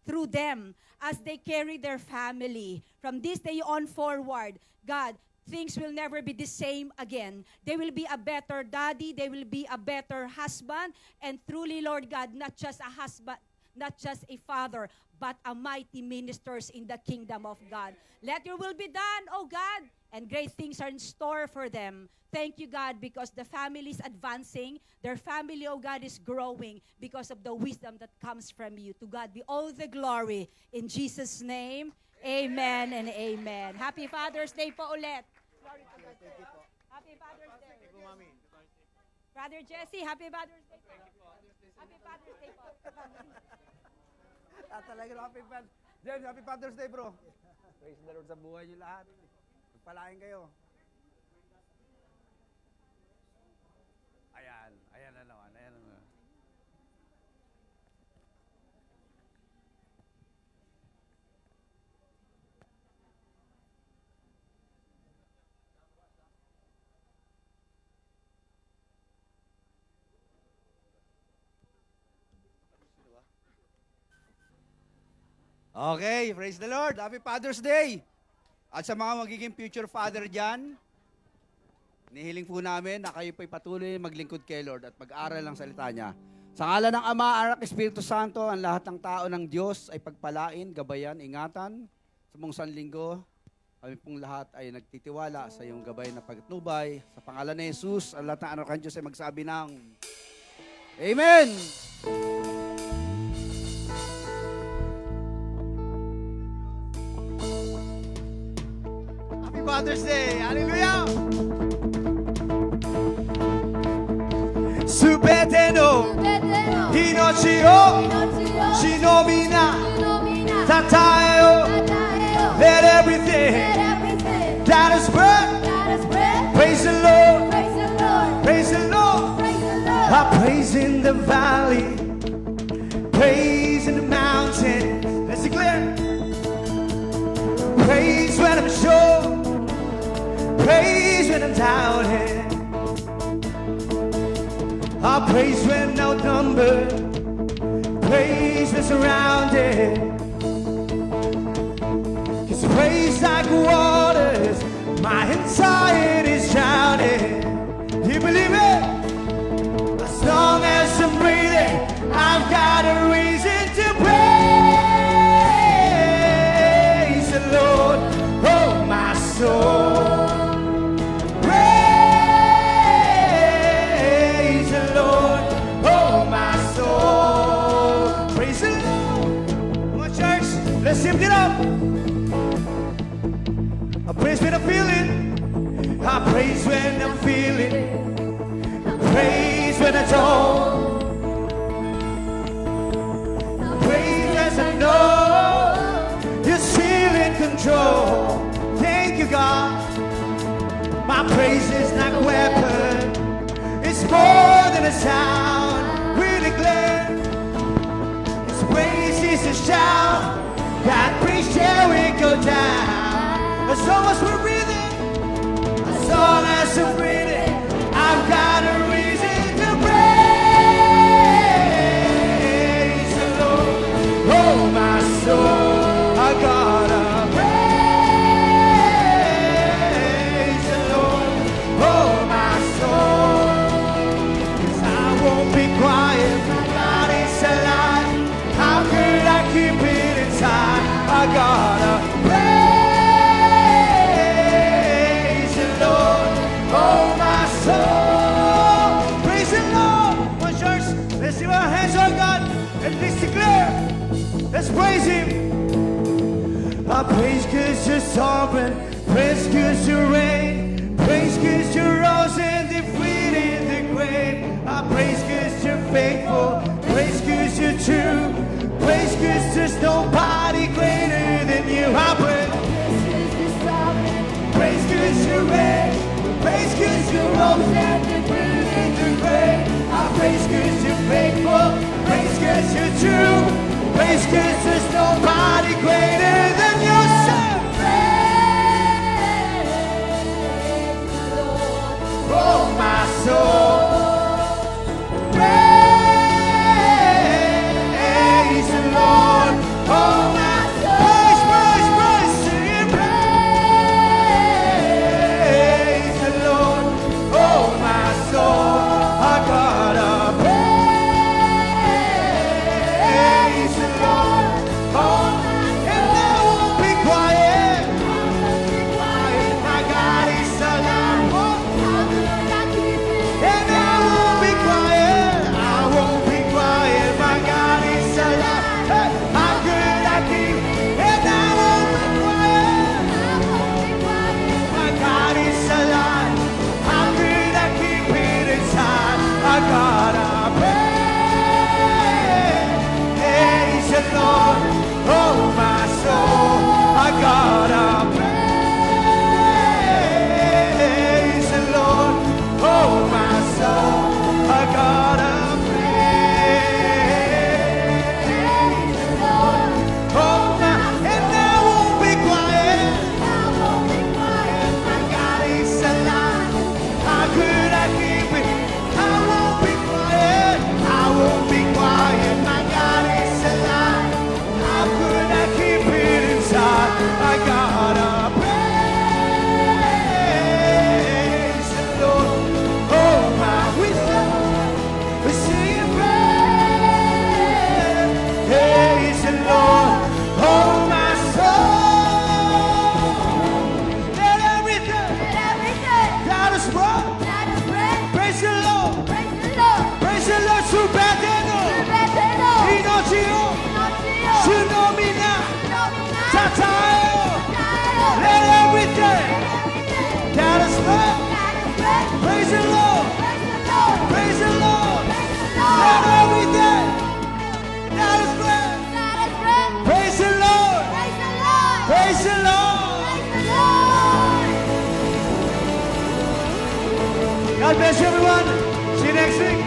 through them as they carry their family. From this day on forward, God, things will never be the same again. They will be a better daddy, they will be a better husband, and truly, Lord God, not just a husband, not just a father, but a mighty ministers in the kingdom of God. Let your will be done, oh God, and great things are in store for them. Thank you, God, because the family is advancing. Their family, oh God, is growing because of the wisdom that comes from you. To God be all the glory. In Jesus' name, amen and amen. Happy Father's Day po ulit. Glory to God. Happy Father's Day. Brother Jesse, happy Father's Day po. Happy Father's Day po. Talaga happy Father's James, happy Father's Day, bro. Praise the Lord sa buhay niyo lahat. Pagpalain kayo. Ayan na naman, ayan na naman. Okay, praise the Lord. Happy Father's Day. At sa mga magiging future father dyan, nihiling po namin na kayo po'y patuloy maglingkod kay Lord at mag-aral ng salita niya. Sa ngalan ng Ama, Anak, Espiritu Santo, ang lahat ng tao ng Diyos ay pagpalain, gabayan, ingatan. Sa mong sanlinggo, kami pong lahat ay nagtitiwala sa iyong gabay na pagtubay. Sa pangalan ni Jesus, ang lahat ng anak ng Diyos ay magsabi ng Amen! Happy Father's Day! Hallelujah! Subeteno, Hinochio, Shinomina, Tatayo, let everything that is breath, praise the Lord, praise the Lord. I praise in the valley, praise in the mountain. Let's declare. Praise when I'm sure, praise when I'm doubted. I praise when outnumbered, praise when surrounded. His praise like waters, my anxiety's drowning. Do you believe it? As long as I'm breathing, I've got a reason to praise the Lord, oh my soul. Let's lift it up. I praise when I'm feeling. I praise when I'm feeling. I praise when I don't. I praise as I know you're still in control. Thank you, God. My praise is like a weapon. It's more than a sound. We declare His praise is a shout that brings Jericho down. As long as we're breathing, as long as I'm breathing, I've got a reason And let's declare, let's praise Him. I praise 'cause you're sovereign, praise 'cause you reign, praise 'cause you rose and defeated the grave. I praise 'cause you're faithful, praise 'cause you're true, praise 'cause there's nobody greater than you. I praise 'cause you reign, praise 'cause you rose and defeated the grave. I praise 'cause you're faithful, praise 'cause you're true, praise 'cause there's nobody greater than you. Oh, my soul, praise the Lord. Oh, my soul, praise, sing it, praise the Lord. Oh, my soul, I gotta praise the Lord. Oh, and I won't be quiet. My God is alive. And I won't be quiet. I won't be quiet. My God is alive. Hey, how could I keep? And I won't be quiet. My God is alive. How could I keep it inside? I gotta praise the Lord. Oh, my soul. I gotta praise the Lord. Oh, my soul. I gotta praise the Lord. Oh, my, and I won't be quiet. My God is alive. How could I keep it? I won't be quiet. I won't be quiet. My God is alive. How could I keep it inside? I gotta praise the Lord. Oh, my wisdom. We sing and praise the Lord. Oh, my soul. Let everything that is wrong. Praise the Lord. Praise the Lord. Su beteno. Inochio. Sunomina. Tatayo. Let everything that is wrong. Praise the Lord. Praise the Lord. Let everything that is wrong. Praise the Lord. Praise the Lord. God bless you, everyone. See you next week.